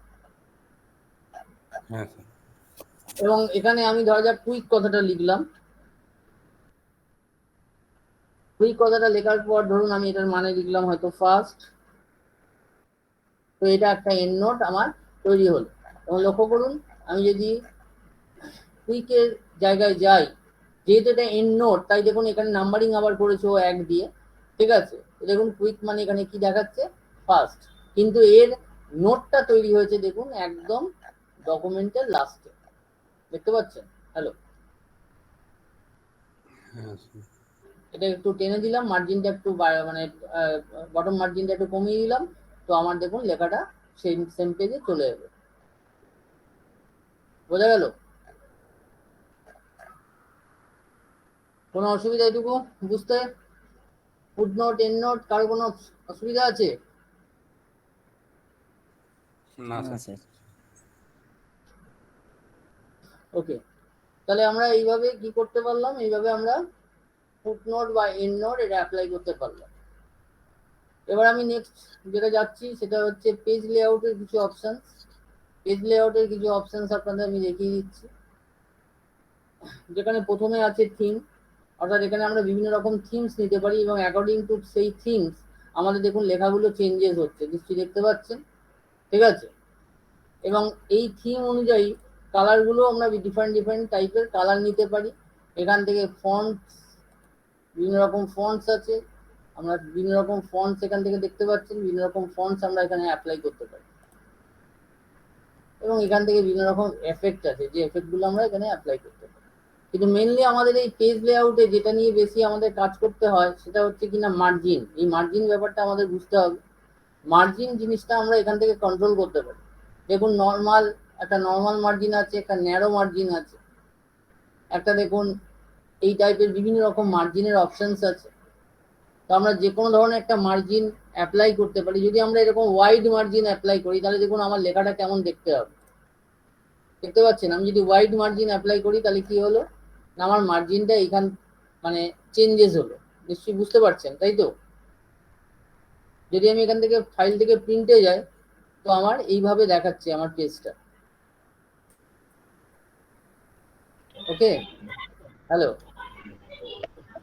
এবং এখানে আমি ধরা যাক কুইক কথাটা লিখলাম। কুইক কথাটা লেখার পর ধরুন আমি এটার মানে লিখলাম হয়তো ফার্স্ট। তো এটা একটা এন্ড নোট আমার তৈরি হলো। এবং লক্ষ্য করুন, আমি যদি কুইকের জায়গায় যাই, যেহেতু এটা এন্ড নোট, তাই দেখুন এখানে নাম্বারিং আবার করেছে ও 1 দিয়ে। ঠিক আছে, দেখুন কুইক মানে এখানে কি দেখাচ্ছে, ফার্স্ট, কিন্তু এর নোটটা তৈরি হয়েছে দেখুন একদম ডকুমেন্টের লাস্টে। দেখতে পাচ্ছেন? হ্যালো, এটা একটু টেনে দিলাম, মার্জিনটা একটু মানে বটম মার্জিনটা একটু কমিয়ে দিলাম, তো আমার দেখুন লেখাটা সেম পেজে চলে যাবে। বোঝা গেল? কোনো অসুবিধা এটুকু বুঝতে? ফুটনোট এন্ড নোট কারো কোনো অসুবিধা আছে? না স্যার। ওকে, তাহলে আমরা এইভাবে কি করতে পারলাম, এইভাবে আমরা ফুটনোট বা এন্ড নোট এটা অ্যাপ্লাই করতে পারলাম। এবার আমি নেক্সট যেটা যাচ্ছি সেটা হচ্ছে পেজ লেআউটের কিছু অপশনস। পেজ লেআউটের কিছু অপশনস আপনাদের আমি দেখিয়ে দিচ্ছি। যেখানে প্রথমে আছে থিম, অর্থাৎ এখানে আমরা বিভিন্ন রকম থিমস নিতে পারি, এবং অ্যাকর্ডিং টু সেই থিমস আমাদের দেখুন লেখাগুলো চেঞ্জেস হচ্ছে, নিশ্চয়ই দেখতে পাচ্ছেন। ঠিক আছে, এবং এই থিম অনুযায়ী কালারগুলো আমরা ডিফারেন্ট টাইপের কালার নিতে পারি। এখান থেকে ফন্টস, বিভিন্ন রকম ফন্টস আছে, আমরা বিভিন্ন রকম ফন্টস এখান থেকে দেখতে পাচ্ছেন, বিভিন্ন রকম ফন্টস আমরা এখানে অ্যাপ্লাই করতে পারি। এবং এখান থেকে বিভিন্ন রকম এফেক্ট আছে, যে এফেক্টগুলো আমরা এখানে অ্যাপ্লাই করতে পারি। কিন্তু মেনলি আমাদের এই পেজ লেআউটে যেটা নিয়ে বেশি আমাদের কাজ করতে হয় সেটা হচ্ছে কিনা মার্জিন। এই মার্জিন ব্যাপারটা আমাদের বুঝতে হবে। মার্জিন জিনিসটা আমরা এখান থেকে কন্ট্রোল করতে পারি। দেখুন একটা নর্মাল মার্জিন আছে, একটা ন্যারো মার্জিন আছে, একটা দেখুন এই টাইপের বিভিন্ন রকম মার্জিনের অপশনস আছে। তো আমরা যে কোনো ধরনের একটা মার্জিন অ্যাপ্লাই করতে পারি। যদি আমরা এরকম ওয়াইড মার্জিন অ্যাপ্লাই করি, তাহলে দেখুন আমার লেখাটা কেমন দেখতে হবে। দেখতে পাচ্ছেন? আমি যদি ওয়াইড মার্জিন অ্যাপ্লাই করি, তাহলে কি হলো, না আমার মার্জিনটা এখান মানে চেঞ্জেস হলো। নিশ্চয়ই বুঝতে পারছেন, তাই তো? যদি আমি এখান থেকে ফাইল থেকে প্রিন্টে যাই, তো আমার এইভাবে দেখাচ্ছে আমার পেজটা। ওকে, হ্যালো,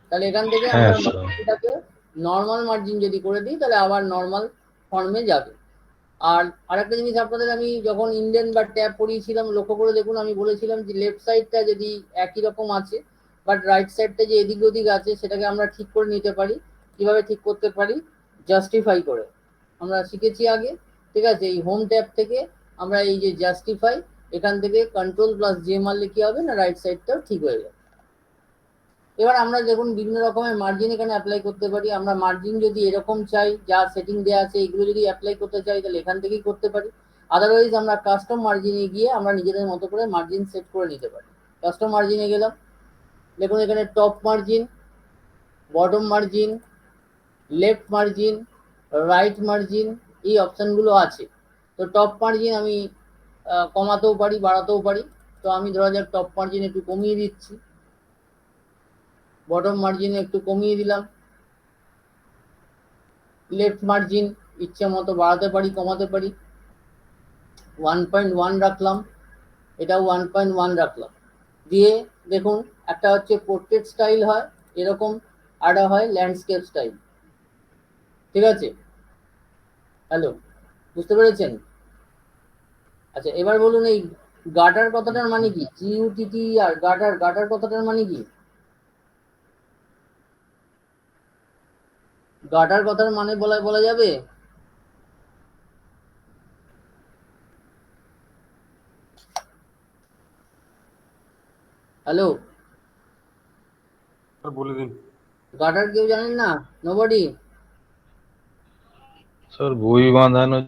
তাহলে এখান থেকে হ্যাঁ আমরা স্যার। মার্জিনটাকে নর্মাল মার্জিন যদি করে দিই, তাহলে আবার নর্মাল ফর্মে যাবে। আর আরেকটা জিনিস আপনাদের আমি যখন ইন্ডেন বা ট্যাব পড়িয়েছিলাম লক্ষ্য করে দেখুন, আমি বলেছিলাম যে লেফট সাইডটা যদি একই রকম আছে বাট রাইট সাইডটা যে এদিক ওদিক আছে সেটাকে আমরা ঠিক করে নিতে পারি। কিভাবে ঠিক করতে পারি? জাস্টিফাই করে। আমরা শিখেছি আগে, ঠিক আছে? এই হোম ট্যাব থেকে আমরা এই যে জাস্টিফাই, এখান থেকে কন্ট্রোল প্লাস জে মারলে কি হবে না রাইট সাইডটাও ঠিক হয়ে যাবে। এবার আমরা দেখুন বিভিন্ন রকমের মার্জিন এখানে অ্যাপ্লাই করতে পারি। আমরা মার্জিন যদি এরকম চাই, যা সেটিং দেওয়া আছে এগুলো যদি অ্যাপ্লাই করতে চাই তাহলে এখান থেকেই করতে পারি। আদারওয়াইজ আমরা কাস্টম মার্জিনে গিয়ে আমরা নিজেদের মতো করে মার্জিন সেট করে নিতে পারি। কাস্টম মার্জিনে গেলাম, দেখুন এখানে top margin, bottom margin, left margin, right margin, এই অপশানগুলো আছে। তো টপ মার্জিন আমি কমাতেও পারি, বাড়াতেও পারি। তো আমি ধরা যাক টপ মার্জিন একটু কমিয়ে দিচ্ছি, বটম মার্জিনে একটু কমিয়ে দিলাম, লেফট মার্জিন ইচ্ছে মতো বাড়াতে পারি, কমাতে পারি। 1.1 রাখলাম, এটাও 1.1 রাখলাম। দিয়ে দেখুন একটা হচ্ছে পোর্ট্রেট স্টাইল হয় এরকম, আর একটা হয় ল্যান্ডস্কেপ স্টাইল। ঠিক আছে? হ্যালো, বুঝতে পেরেছেন? আচ্ছা এবার বলুন এই গাটার কথাটার মানে কি? জিইউটিটি আর গাটার, গাটার কথাটার মানে কি? গাটার কথার মানে বলা যাবে? হ্যালো, বলে দিন। গাটার কেউ জানেন না? নোবডি? স্যার বই বাঁধানোর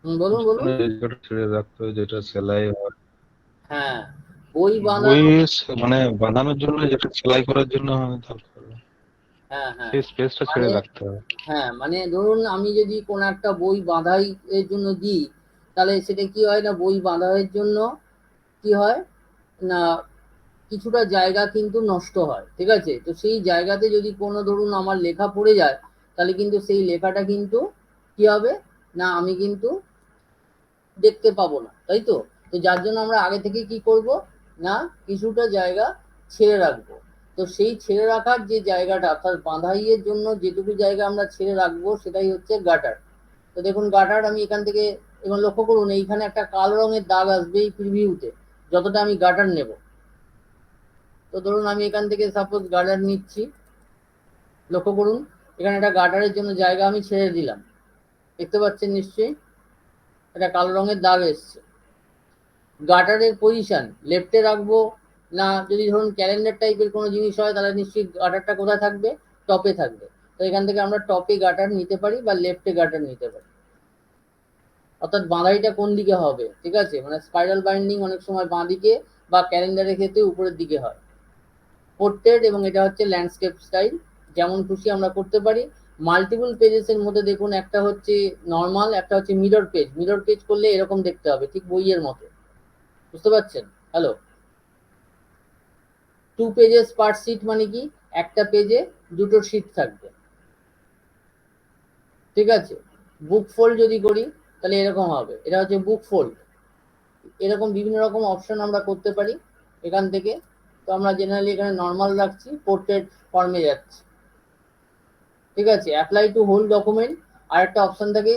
বলুন বলুন। জন্য যে জায়গাটা ছেড়ে রাখতে হয় যেটা সেলাই হয়, হ্যাঁ, বই বই বাঁধানো। মানে বাঁধানোর জন্য যেটা সেলাই করার জন্য হয় দরকার, হ্যাঁ হ্যাঁ, সেই স্পেসটা ছেড়ে মানে রাখতে হবে। হ্যাঁ মানে ধরুন আমি যদি কোনো একটা বই বাঁধাই এর জন্য দিই, তাহলে সেটা কি হয় না বই বাঁধাইয়ের জন্য কি হয় না কিছুটা জায়গা কিন্তু নষ্ট হয়। ঠিক আছে? তো সেই জায়গাতে যদি কোনো ধরুন আমার লেখা পড়ে যায় তাহলে কিন্তু সেই লেখাটা কিন্তু কি হবে না আমি কিন্তু দেখতে পাবো না, তাই তো? তো যার জন্য আমরা আগে থেকে কি করব না কিছুটা জায়গা ছেড়ে রাখবো। তো সেই ছেড়ে রাখার যে জায়গাটা অর্থাৎ বাঁধাইয়ের জন্য যেটুকু জায়গা আমরা ছেড়ে রাখবো সেটাই হচ্ছে গাটার। তো দেখুন গাটার আমি এখান থেকে, এবং লক্ষ্য করুন এইখানে একটা কালো রঙের দাগ আসবে এই প্রিভিউতে যতটা আমি গাটার নেব। তো ধরুন আমি এখান থেকে সাপোজ গাটার নিচ্ছি, লক্ষ্য করুন এখানে একটা গাটারের জন্য জায়গা আমি ছেড়ে দিলাম, দেখতে পাচ্ছেন নিশ্চয়ই একটা কালো রঙের দাগ এসছে। গাটারের পজিশন লেফটে রাখবো না, যদি ধরুন ক্যালেন্ডার টাইপের কোনো জিনিস হয় তাহলে নিশ্চয়ই গাটারটা কোথায় থাকবে? টপে থাকবে। তো এখান থেকে আমরা টপে গাটার নিতে পারি বা লেফটে গাটার নিতে পারি। অর্থাৎ বাঁধাইটা কোন দিকে হবে, ঠিক আছে? মানে স্পাইরাল বাইন্ডিং অনেক সময় বাঁ দিকে বা ক্যালেন্ডারের ক্ষেত্রে উপরের দিকে হয়। পোর্ট্রেট এবং এটা হচ্ছে ল্যান্ডস্কেপ স্টাইল, যেমন খুশি আমরা করতে পারি। মাল্টিপল পেজেস এর মধ্যে দেখুন একটা হচ্ছে নর্মাল, একটা হচ্ছে মিরর পেজ। মিরর পেজ করলে এরকম দেখতে হবে ঠিক বইয়ের মতো, বুঝতে পারছেন? হ্যালো, 2 পেজেস পার শিট মানে কি একটা পেজে দুটো শিট থাকবে। ঠিক আছে? বুক ফোল্ড যদি করি তাহলে এরকম হবে, এটা হচ্ছে বুক ফোল্ড। এরকম বিভিন্ন রকম অপশন আমরা করতে পারি এখান থেকে। তো আমরা জেনারেলি এখানে নর্মাল রাখছি, পোর্ট্রেট ফর্মে যাচ্ছি। ঠিক আছে? অ্যাপ্লাই টু হোল ডকুমেন্ট আর একটা অপশন থাকে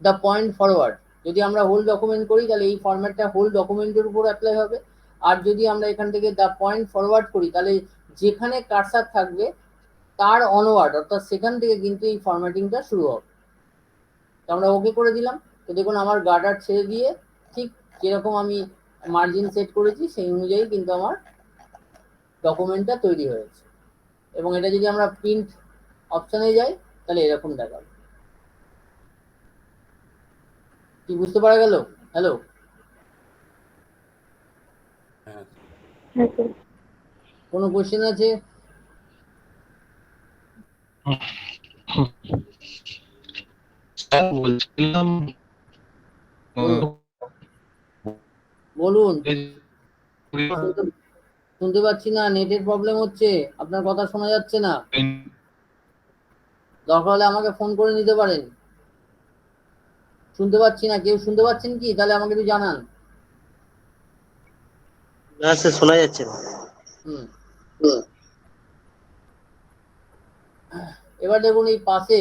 দ্য পয়েন্ট ফরওয়ার্ড। যদি আমরা হোল ডকুমেন্ট করি তাহলে এই ফরম্যাটটা হোল ডকুমেন্টের উপর অ্যাপ্লাই হবে। আর যদি আমরা এখান থেকে দ্য পয়েন্ট ফরওয়ার্ড করি তাহলে যেখানে কার্সার থাকবে তার অনওয়ার্ড অর্থাৎ সেখান থেকে কিন্তু এই ফরম্যাটিংটা শুরু হবে। তো আমরা ওকে করে দিলাম। তো দেখুন আমার গার্ডার ছেড়ে দিয়ে ঠিক যেরকম আমি মার্জিন সেট করেছি সেই অনুযায়ী কিন্তু আমার ডকুমেন্টটা তৈরি হয়েছে। এবং এটা যদি আমরা প্রিন্ট অপশানে যাই তাহলে এরকম দেখাবে। কি বুঝতে পারা গেল? হ্যালো, হ্যাঁ হ্যাঁ স্যার। কোনো কোশ্চেন আছে? স্যার বলছিলাম বলুন, এই শুনতে পাচ্ছি না, নেটের প্রবলেম হচ্ছে, আপনার কথা শোনা যাচ্ছে না। দরকার হলে আমাকে ফোন করে নিতে পারেন। শুনতে পাচ্ছি না, কেউ শুনতে পাচ্ছেন কি? তাহলে আমাকে একটু জানান। না স্যার শোনা যাচ্ছে না। হুম, এবার দেখুন এই পাশে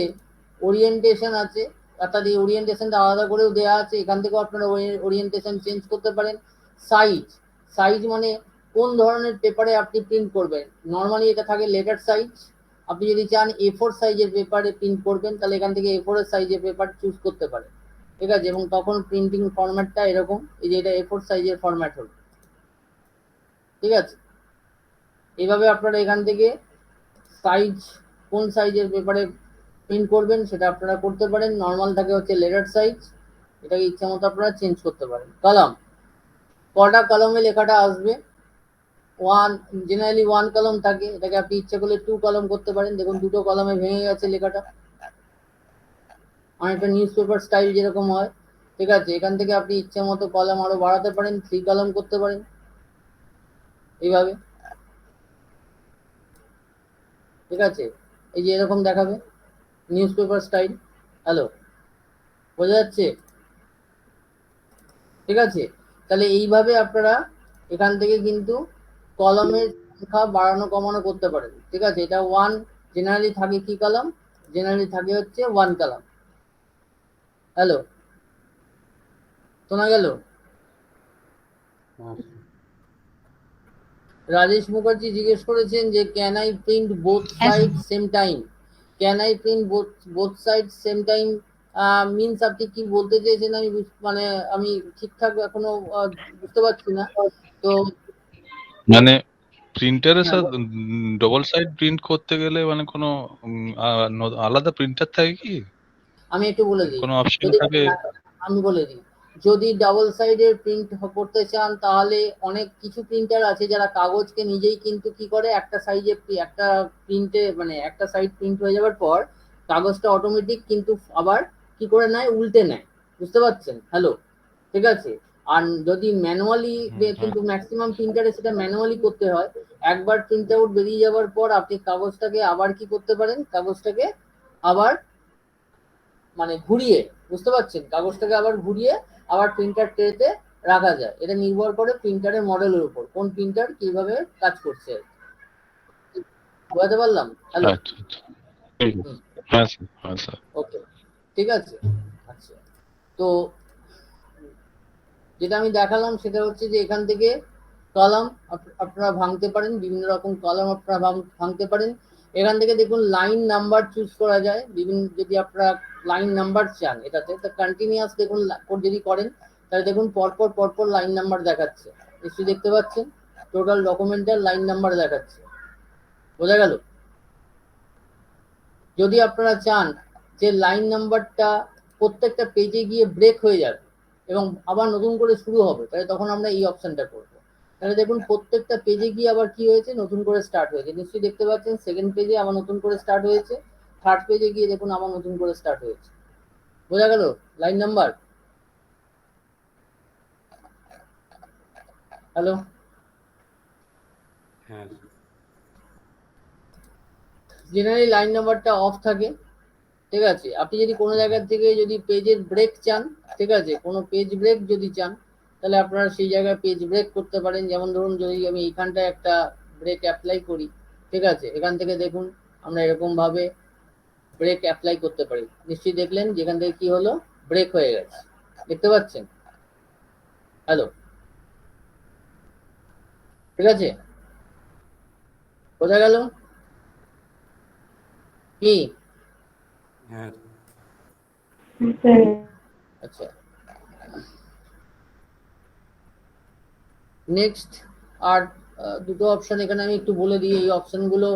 ওরিয়েন্টেশন আছে অর্থাৎ এই ওরিয়েন্টেশনটা আলাদা করেও দেওয়া আছে, এখান থেকেও আপনারা ওরিয়েন্টেশন চেঞ্জ করতে পারেন। সাইজ মানে কোন ধরনের পেপারে আপনি প্রিন্ট করবেন। নর্মালি এটা থাকে লেটার সাইজ, আপনি যদি চান A4 সাইজের পেপারে প্রিন্ট করবেন তাহলে এখান থেকে A4 এর সাইজের পেপার চুজ করতে পারেন, ঠিক আছে। এবং তখন প্রিন্টিং ফরম্যাটটা এরকম, এই যে এটা A4 সাইজের ফরম্যাট হলো, ঠিক আছে। এইভাবে আপনারা এখান থেকে সাইজ, কোন সাইজের পেপারে প্রিন্ট করবেন সেটা আপনারা করতে পারেন। নর্মাল থাকে হচ্ছে লেটার সাইজ, এটাকে ইচ্ছা মতো আপনারা চেঞ্জ করতে পারেন। কলম, কটা কলমে লেখাটা আসবে, জেনারেলি 1 কলম থাকে, এটাকে আপনি ইচ্ছা করলে 2 কলম করতে পারেন। দেখুন 2টো কলমে ভেঙে গেছে লেখাটা, অনেকটা নিউজ পেপার স্টাইল যেরকম হয়, ঠিক আছে। এখান থেকে আপনি ইচ্ছা মতো কলম আরো বাড়াতে পারেন, 3 কলম করতে পারেন এইভাবে, ঠিক আছে। এই যে এরকম দেখাবে নিউজ পেপার স্টাইল। হ্যালো, বোঝা যাচ্ছে? ঠিক আছে, তাহলে এইভাবে আপনারা এখান থেকে কিন্তু কলমের সংখ্যা বাড়ানো কমানো করতে পারেন, ঠিক আছে। এটা 1 জেনারেলি থাকে, কি কলম জেনারেলি থাকে হচ্ছে 1 কলম। হ্যালো, শোনা গেল? হ্যাঁ রাজেশ মুখার্জি জিজ্ঞেস করেছেন যে can I print both side same time. Can I print both side same time means আপনি কি বলতে চেয়েছেন আমি মানে আমি ঠিকঠাক এখনো বুঝতে পারছি না। তো মানে প্রিন্টারের হ্যাঁ, সাথে ডবল সাইড প্রিন্ট করতে গেলে মানে কোনো আলাদা প্রিন্টার থাকে কি, আমি একটু বলে দিই, কোনো অপশন যদি থাকে? আমি বলে দিই, যদি ডাবল সাইডের প্রিন্ট করতে চান তাহলে অনেক কিছু প্রিন্টার আছে যারা কাগজকে নিজেই কিন্তু কি করে একটা সাইজে একটা প্রিন্টে মানে একটা সাইড প্রিন্ট হয়ে যাওয়ার পর কাগজটা অটোমেটিক কিন্তু আবার কি করে নেয়, উল্টে নেয়, বুঝতে পারছেন? হ্যালো, ঠিক আছে। আর যদি ম্যানুয়ালি, কিন্তু ম্যাক্সিমাম প্রিন্টারে সেটা ম্যানুয়ালি করতে হয়। একবার প্রিন্ট আউট বেরিয়ে যাওয়ার পর আপনি কাগজটাকে আবার কি করতে পারেন, কাগজটাকে আবার মানে ঘুরিয়ে, বুঝতে পারছেন, কাগজটাকে আবার ঘুরিয়ে আবার প্রিন্টার ট্রেতে রাখা যায়। এটা নির্ভর করে প্রিন্টারের মডেলের উপর, কোন প্রিন্টার কিভাবে কাজ করছে। বুঝতে পারলাম? হ্যালো, আচ্ছা আচ্ছা, ঠিক আছে। হ্যাঁ স্যার, হ্যাঁ স্যার। ওকে, ঠিক আছে। আচ্ছা, তো যেটা আমি দেখালাম সেটা হচ্ছে যে এখান থেকে কলাম আপনারা ভাঙতে পারেন, বিভিন্ন রকম কলাম আপনারা ভাঙতে পারেন। এখান থেকে দেখুন লাইন নাম্বার চুজ করা যায় বিভিন্ন, যদি আপনারা লাইন নাম্বার চান এটাতে, তো কন্টিনিউয়াস দেখুন যদি করেন তাহলে দেখুন পরপর লাইন নাম্বার দেখাচ্ছে, নিশ্চয়ই দেখতে পাচ্ছেন টোটাল ডকুমেন্টের লাইন নাম্বার দেখাচ্ছে, বোঝা গেল? যদি আপনারা চান যে লাইন নাম্বারটা প্রত্যেকটা পেজে গিয়ে ব্রেক হয়ে যাবে এবং আবার নতুন করে শুরু হবে, তাহলে তখন আমরা এই অপশনটা করবো। তাহলে দেখুন প্রত্যেকটা পেজে গিয়ে আবার কি হয়েছে, নতুন করে স্টার্ট হয়েছে, নিশ্চয়ই দেখতে পাচ্ছেন। সেকেন্ড পেজে আবার নতুন করে স্টার্ট হয়েছে, থার্ড পেজে গিয়ে দেখুন আবার নতুন করে স্টার্ট হয়েছে, বোঝা গেল লাইন নাম্বার? হ্যালো, হ্যাঁ জেনারেলি লাইন নাম্বারটা অফ থাকে, ঠিক আছে। আপনি যদি কোনো জায়গা থেকে যদি পেজের ব্রেক চান, ঠিক আছে, কোনো পেজ ব্রেক যদি চান তাহলে আপনারা সেই জায়গায় পেজ ব্রেক করতে পারেন। যেমন ধরুন যদি আমি এইখানটায় একটা ব্রেক অ্যাপ্লাই করি, ঠিক আছে, এখান থেকে দেখুন আমরা এরকম ভাবে ব্রেক অ্যাপ্লাই করতে পারি, নিশ্চয়ই দেখলেন যেখান থেকে কি হলো, ব্রেক হয়ে গেছে, দেখতে পাচ্ছেন? হ্যালো, ঠিক আছে, বোঝা গেল কি? হ্যাঁ আচ্ছা, নেক্সট আর দুটো অপশন এখানে আমি একটু বলে দিই। এই অপশনগুলো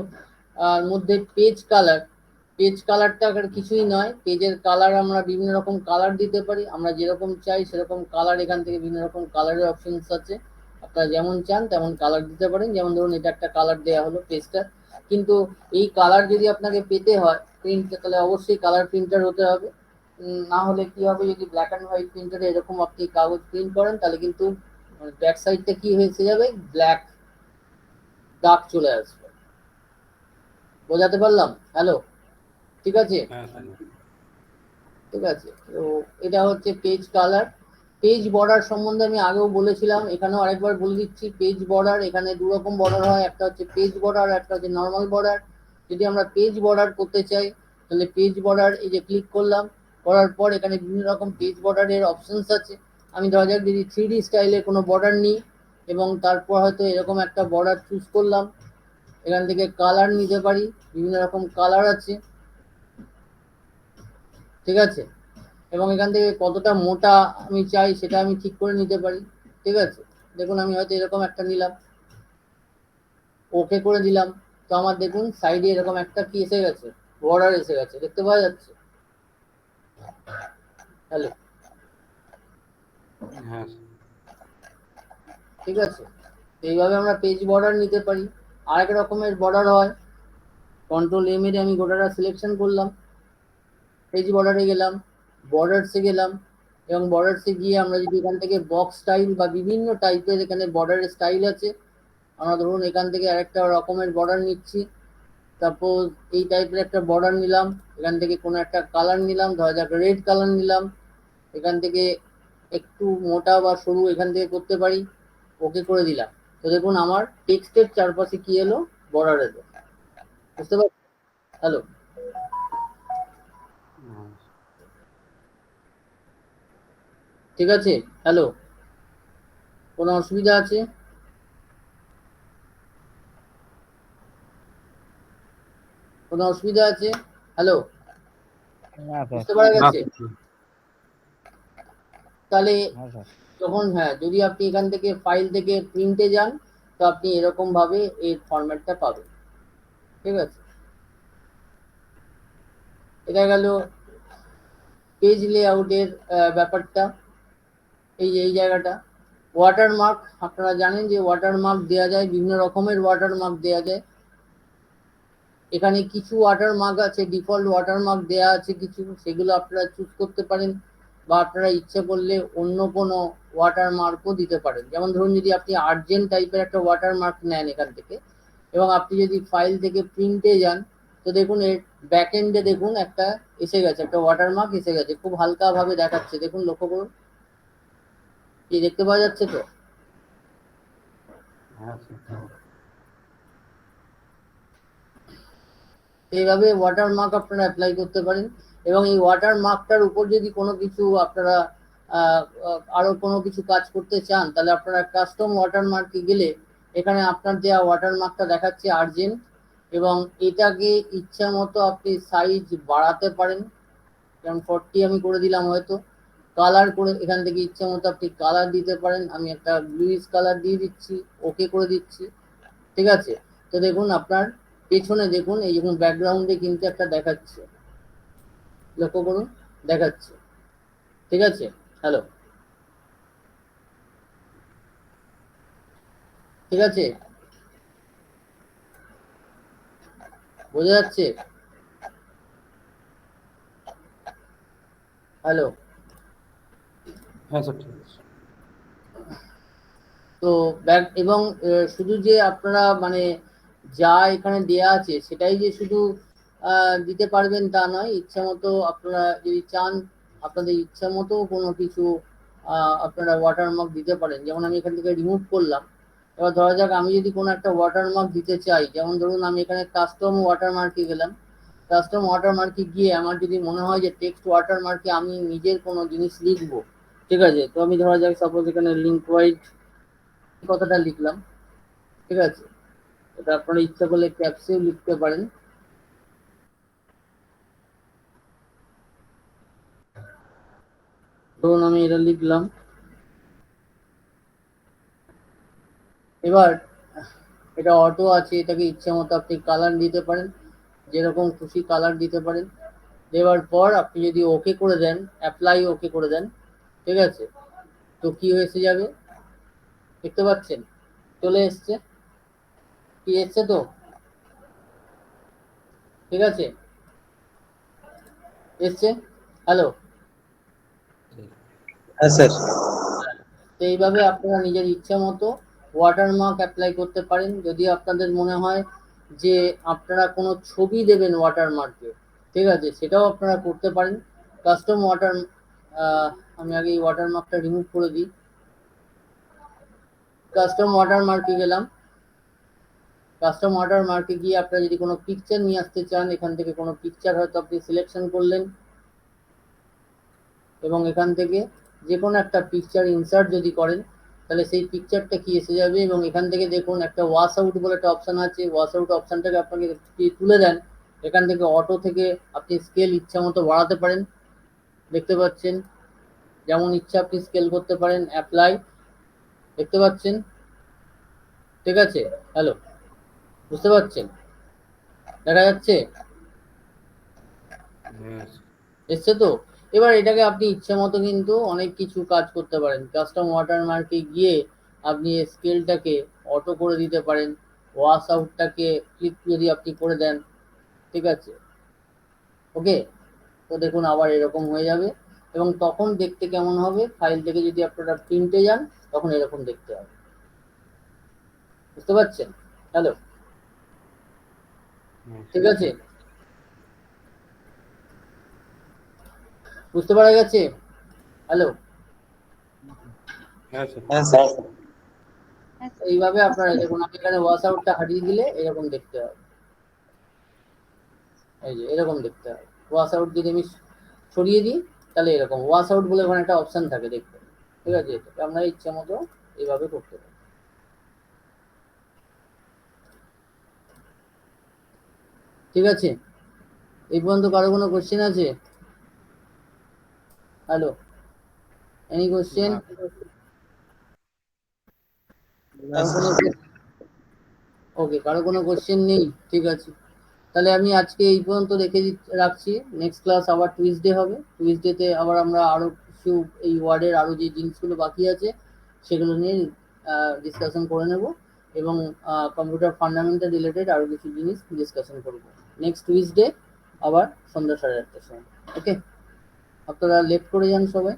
মধ্যে পেজ কালারটা কিছুই নয়, পেজের কালার আমরা বিভিন্ন রকম কালার দিতে পারি, আমরা যেরকম চাই সেরকম কালার, এখান থেকে বিভিন্ন রকম কালারের অপশনস আছে, আপনারা যেমন চান তেমন কালার দিতে পারেন। যেমন ধরুন এটা একটা কালার দেওয়া হলো পেজটা, কিন্তু এই কালার যদি আপনাকে পেতে হয় প্রিন্ট, তাহলে অবশ্যই কালার প্রিন্টার হতে হবে। না হলে কি হবে, যদি ব্ল্যাক অ্যান্ড হোয়াইট প্রিন্টারে এরকম আপনি কাগজ প্রিন্ট করেন তাহলে কিন্তু ব্যাক সাইডটা কি হয়েছে যাবে, ব্ল্যাক দাগ চলে আসবে, বোঝাতে পারলাম? হ্যালো, ঠিক আছে, হ্যাঁ ঠিক আছে। তো এটা হচ্ছে পেজ কালার। পেজ বর্ডার সম্বন্ধে আমি আগেও বলেছিলাম, এখানেও আরেকবার বলে দিচ্ছি। পেজ বর্ডার, এখানে দু রকম বর্ডার হয়, একটা হচ্ছে পেজ বর্ডার, একটা হচ্ছে নর্মাল বর্ডার। যদি আমরা পেজ বর্ডার করতে চাই তাহলে পেজ বর্ডার, এই যে ক্লিক করলাম, করার পর এখানে বিভিন্ন রকম পেজ বর্ডারের অপশনস আছে। আমি ধরা যাক যদি 3D স্টাইলে কোনো বর্ডার নিই এবং তারপর হয়তো এরকম একটা বর্ডার চুজ করলাম, এখান থেকে কালার নিতে পারি, বিভিন্ন রকম কালার আছে, ঠিক আছে। এবং এখান থেকে কতটা মোটা আমি চাই সেটা আমি ঠিক করে নিতে পারি, ঠিক আছে। দেখুন আমি হয়তো এরকম একটা নিলাম, ওকে করে দিলাম, তো আমার দেখুন সাইডে এরকম একটা কি এসে গেছে, বর্ডার এসে গেছে, দেখতে পাওয়া যাচ্ছে। হ্যালো, হ্যাঁ ঠিক আছে। তো এইভাবে আমরা পেজ বর্ডার নিতে পারি। আরেক রকমের বর্ডার হয়, কন্ট্রোল এম এর আমি গোটাটা সিলেকশন করলাম, পেজ বর্ডারে গেলাম, বর্ডারসে গেলাম, এবং বর্ডারসে গিয়ে আমরা যদি এখান থেকে বক্স স্টাইল বা বিভিন্ন টাইপের এখানে বর্ডারের স্টাইল আছে, আমরা ধরুন এখান থেকে আরেকটা রকমের বর্ডার নিচ্ছি, সাপোজ এই টাইপের একটা বর্ডার নিলাম, এখান থেকে কোনো একটা কালার নিলাম, ধরা যাক রেড কালার নিলাম, এখান থেকে একটু মোটা বা সরু এখান থেকে করতে পারি, ওকে করে দিলাম। তো দেখুন আমার টেক্সটের চারপাশে কি এলো, বর্ডার এলো, বুঝতে পারছি? হ্যালো, হ্যাঁ ঠিক আছে। হ্যালো, কোনো অসুবিধা আছে? কোনো অসুবিধা আছে? হ্যালো, না স্যার। বুঝতে পারা না গেছে? স্যার। তাহলে হ্যাঁ স্যার। যখন, হ্যাঁ, যদি আপনি এখান থেকে ফাইল থেকে প্রিন্টে যান, তো আপনি এরকম ভাবে এর ফরম্যাটটা পাবেন, ঠিক আছে। এটা গেল পেজ লেআউটের ব্যাপারটা। এই জায়গাটা ওয়াটারমার্ক, আপনারা জানেন যে ওয়াটারমার্ক দেওয়া যায়, বিভিন্ন রকমের ওয়াটারমার্ক দেওয়া যায়। এখানে কিছু ওয়াটারমার্ক আছে, ডিফল্ট ওয়াটারমার্ক দেওয়া আছে কিছু, সেগুলো আপনারা চুজ করতে পারেন, বা আপনারা ইচ্ছে করলে অন্য কোনো ওয়াটারমার্কও দিতে পারেন। যেমন ধরুন যদি আপনি আর্জেন্ট টাইপের একটা ওয়াটারমার্ক নেন এখান থেকে, এবং আপনি যদি ফাইল থেকে প্রিন্টে যান, তো দেখুন এর ব্যাক এন্ডে দেখুন একটা এসে গেছে, একটা ওয়াটারমার্ক এসে গেছে, খুব হালকা ভাবে দেখাচ্ছে, দেখুন লক্ষ্য করুন, কি দেখতে পাওয়া যাচ্ছে তো? হ্যাঁ স্যার। এইভাবে ওয়াটারমার্ক আপনারা অ্যাপ্লাই করতে পারেন। এবং এই ওয়াটারমার্কটার উপর যদি কোনো কিছু আপনারা আরো কোনো কিছু কাজ করতে চান, তাহলে আপনারা কাস্টম ওয়াটারমার্কে গেলে এখানে আপনার দেওয়া ওয়াটারমার্কটা দেখাচ্ছে আর্জেন্ট, এবং এটাকে ইচ্ছা মতো আপনি সাইজ বাড়াতে পারেন, যেমন 40 আমি করে দিলাম হয়তো। কালার করে এখান থেকে ইচ্ছা মতো আপনি কালার দিতে পারেন, আমি একটা ব্লুইশ কালার দিয়ে দিচ্ছি, ওকে করে দিচ্ছি, ঠিক আছে। তো দেখুন আপনার পেছনে দেখুন এই যখন ব্যাকগ্রাউন্ডে কিন্তু একটা দেখাচ্ছে, লক্ষ্য করুন, দেখাচ্ছে, ঠিক আছে। হ্যালো, ঠিক আছে, বোঝা যাচ্ছে? হ্যালো, হ্যাঁ স্যার ঠিক আছে। তো ব্যাক, এবং শুধু যে আপনারা মানে যা এখানে দেয়া আছে সেটাই যে শুধু দিতে পারবেন তা নয়, ইচ্ছা মতো আপনারা যদি চান আপনাদের ইচ্ছা মতো কোনো কিছু আপনারা ওয়াটারমার্ক দিতে পারেন। যেমন আমি এখান থেকে রিমুভ করলাম, এবার ধরা যাক আমি যদি কোনো একটা ওয়াটারমার্ক দিতে চাই, যেমন ধরুন আমি এখানে কাস্টম ওয়াটারমার্কে গেলাম, কাস্টম ওয়াটারমার্কে গিয়ে আমার যদি মনে হয় যে টেক্সট ওয়াটারমার্কে আমি নিজের কোনো জিনিস লিখবো, ঠিক আছে, তো আমি ধরা যাক সাপোজ এখানে লিঙ্ক ওয়াইড কথাটা লিখলাম, ঠিক আছে। এটা আপনারা ইচ্ছা করলে ক্যাপসেও লিখতে পারেন, ধরুন আমি এটা লিখলাম। এবার এটা অটো আছে, এটাকে ইচ্ছা মতো আপনি কালার দিতে পারেন, যেরকম খুশি কালার দিতে পারেন। দেওয়ার পর আপনি যদি ওকে করে দেন, অ্যাপ্লাই ওকে করে দেন, ঠিক আছে, তো কি এসে যাবে দেখতে পাচ্ছেন, চলে এসছে, কি এসছে তো, ঠিক আছে, এসছে। হ্যালো, হ্যাঁ স্যার। তো এইভাবে আপনারা নিজের ইচ্ছা মতো ওয়াটারমার্ক অ্যাপ্লাই করতে পারেন। যদি আপনাদের মনে হয় যে আপনারা কোনো ছবি দেবেন ওয়াটারমার্কে, ঠিক আছে, সেটাও আপনারা করতে পারেন। কাস্টম ওয়াটার, আমি আগে এই ওয়াটারমার্কটা রিমুভ করে দিই। কাস্টম ওয়াটারমার্কে গেলাম, কাস্টম ওয়াটারমার্কে গিয়ে আপনারা যদি কোনো পিকচার নিয়ে আসতে চান, এখান থেকে কোনো পিকচার হয়তো আপনি সিলেকশন করলেন, এবং এখান থেকে যে কোনো একটা পিকচার ইনসার্ট যদি করেন তাহলে সেই পিকচারটা কি এসে যাবে, এবং এখান থেকে দেখুন একটা ওয়াশ আউট বলে একটা অপশান আছে, ওয়াশ আউট অপশানটাকে আপনাকে যদি তুলে দেন, এখান থেকে অটো থেকে আপনি স্কেল ইচ্ছা মতো বাড়াতে পারেন, দেখতে পাচ্ছেন যেমন ইচ্ছা আপনি স্কেল করতে পারেন, অ্যাপ্লাই, দেখতে পাচ্ছেন, ঠিক আছে। হ্যালো, বুঝতে পারছেন, দেখা যাচ্ছে, Yes. এসছে তো। এবার এটাকে আপনি ইচ্ছে মতো কিন্তু অনেক কিছু কাজ করতে পারেন, কাস্টম ওয়াটারমার্কে গিয়ে আপনি স্কেলটাকে অটো করে দিতে পারেন, ওয়াশ আউটটাকে ক্লিক যদি আপনি করে দেন, ঠিক আছে, ওকে। তো দেখুন আবার এরকম হয়ে যাবে, এবং তখন দেখতে কেমন হবে, ফাইল থেকে যদি আপনারা প্রিন্টে যান তখন এরকম দেখতে হবে, বুঝতে পারছেন। Hello, Yes. ঠিক আছে, বুঝতে পারা গেছে। Hello, Yes, sir. এইভাবে আপনারা দেখুন, আমি এখানে ওয়াশ আউটটা হারিয়ে দিলে এরকম দেখতে হবে, এই যে এরকম দেখতে হবে। ওয়াশ আউট যদি আমি সরিয়ে দিই তাহলে এরকম ওয়াশ আউট বলে ওখানে একটা অপশন থাকে দেখতে, ঠিক আছে। এটা আপনার ইচ্ছা মতো এইভাবে করতে পারেন, ঠিক আছে। এই পর্যন্ত কারো কোনো কোশ্চেন আছে? Hello, any question? না। কারো কোনো, ওকে, কারো কোনো কোশ্চেন নেই, ঠিক আছে। তাহলে আমি আজকে এই পর্যন্ত রাখছি। নেক্সট ক্লাস আবার টুইসডে হবে, টুইসডেতে আবার আমরা আরো কিছু এই ওয়ার্ডের আরো যে জিনিসগুলো বাকি আছে সেগুলো নিয়ে ডিসকাশন করে নেব, এবং কম্পিউটার ফান্ডামেন্টাল রিলেটেড আরো কিছু জিনিস ডিসকাশন করব নেক্সট টুইসডে, আবার সন্ধ্যা 8:30টার সময়, ওকে। আপনারা লেফট করে যান সবাই।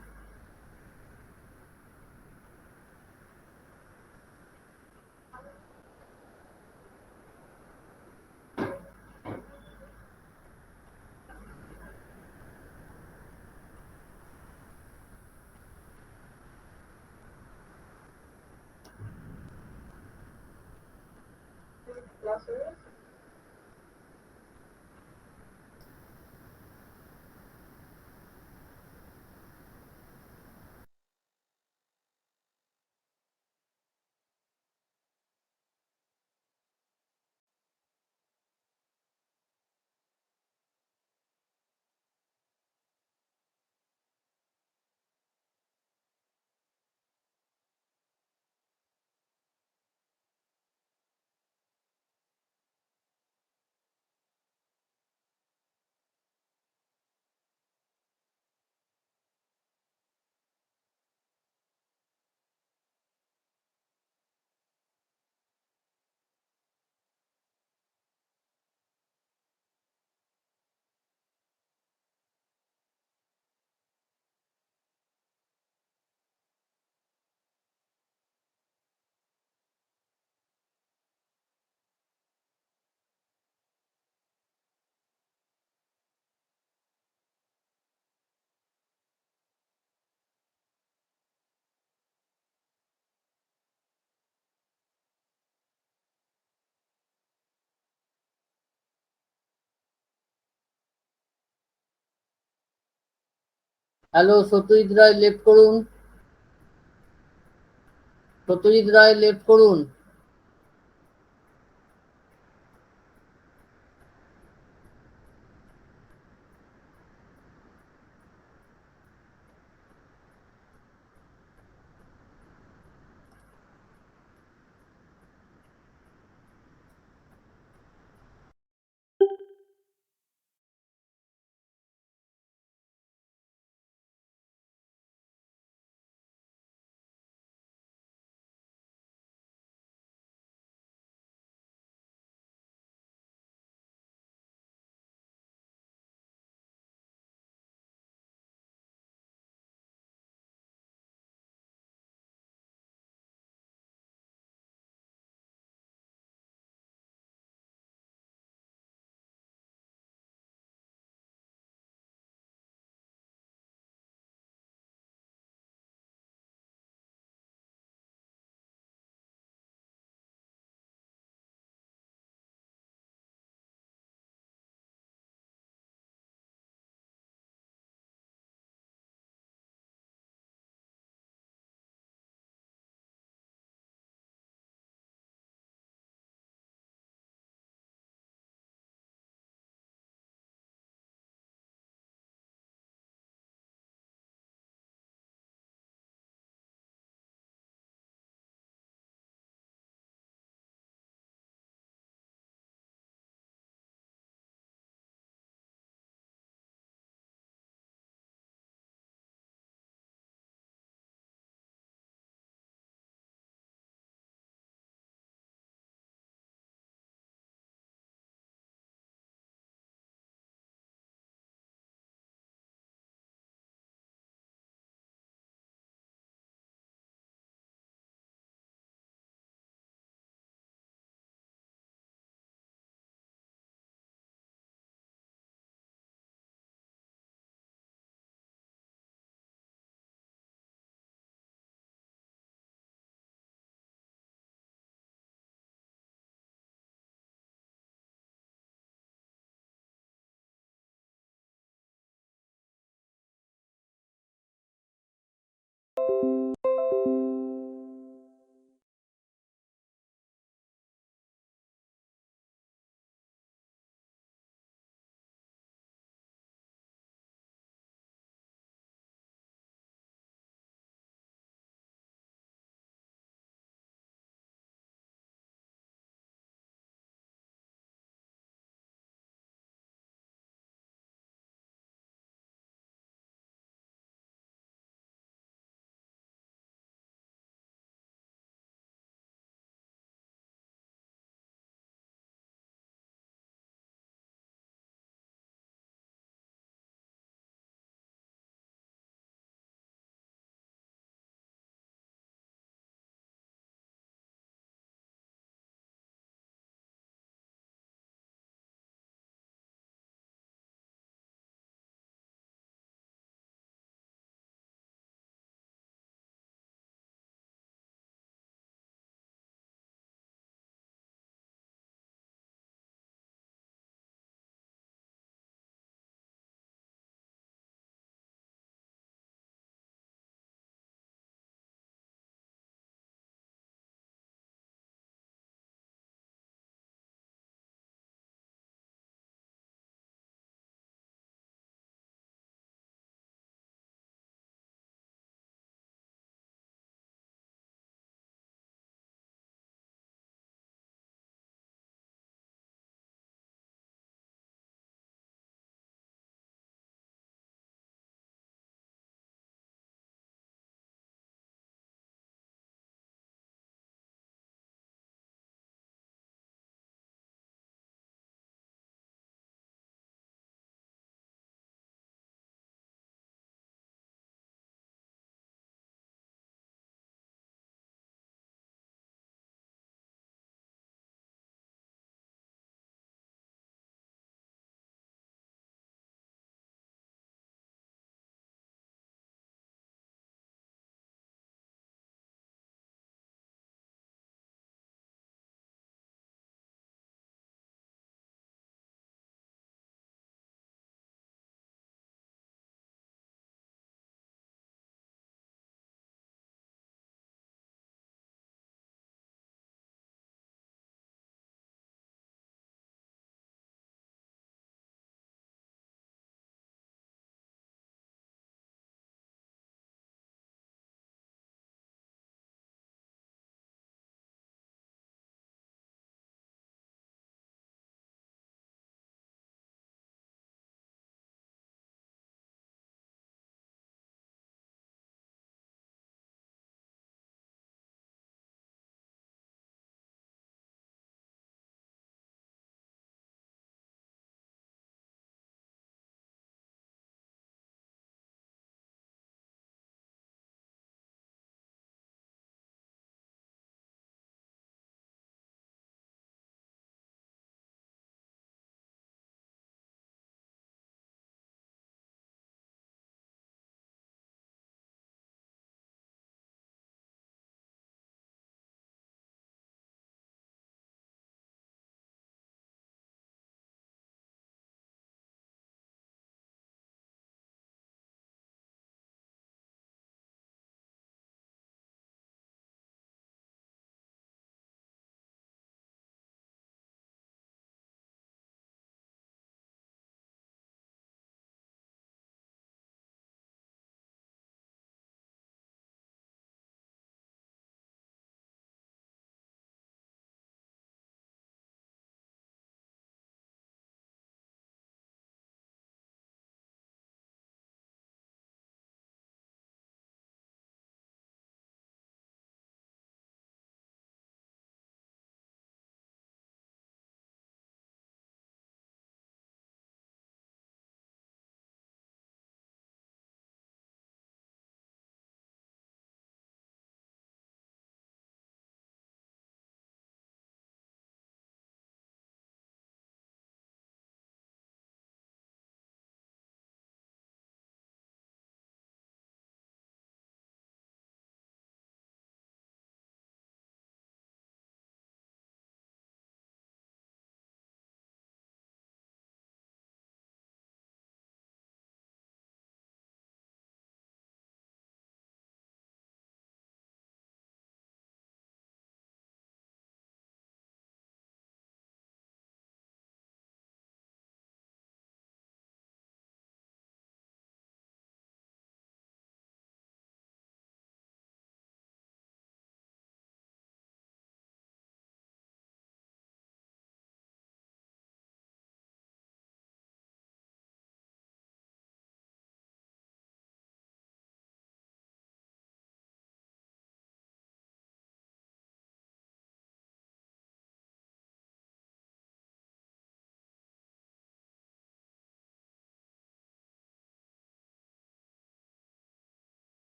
হ্যালো, সত্যজিৎ রায় লেফট করুন, সত্যজিৎ রায় লেফট করুন।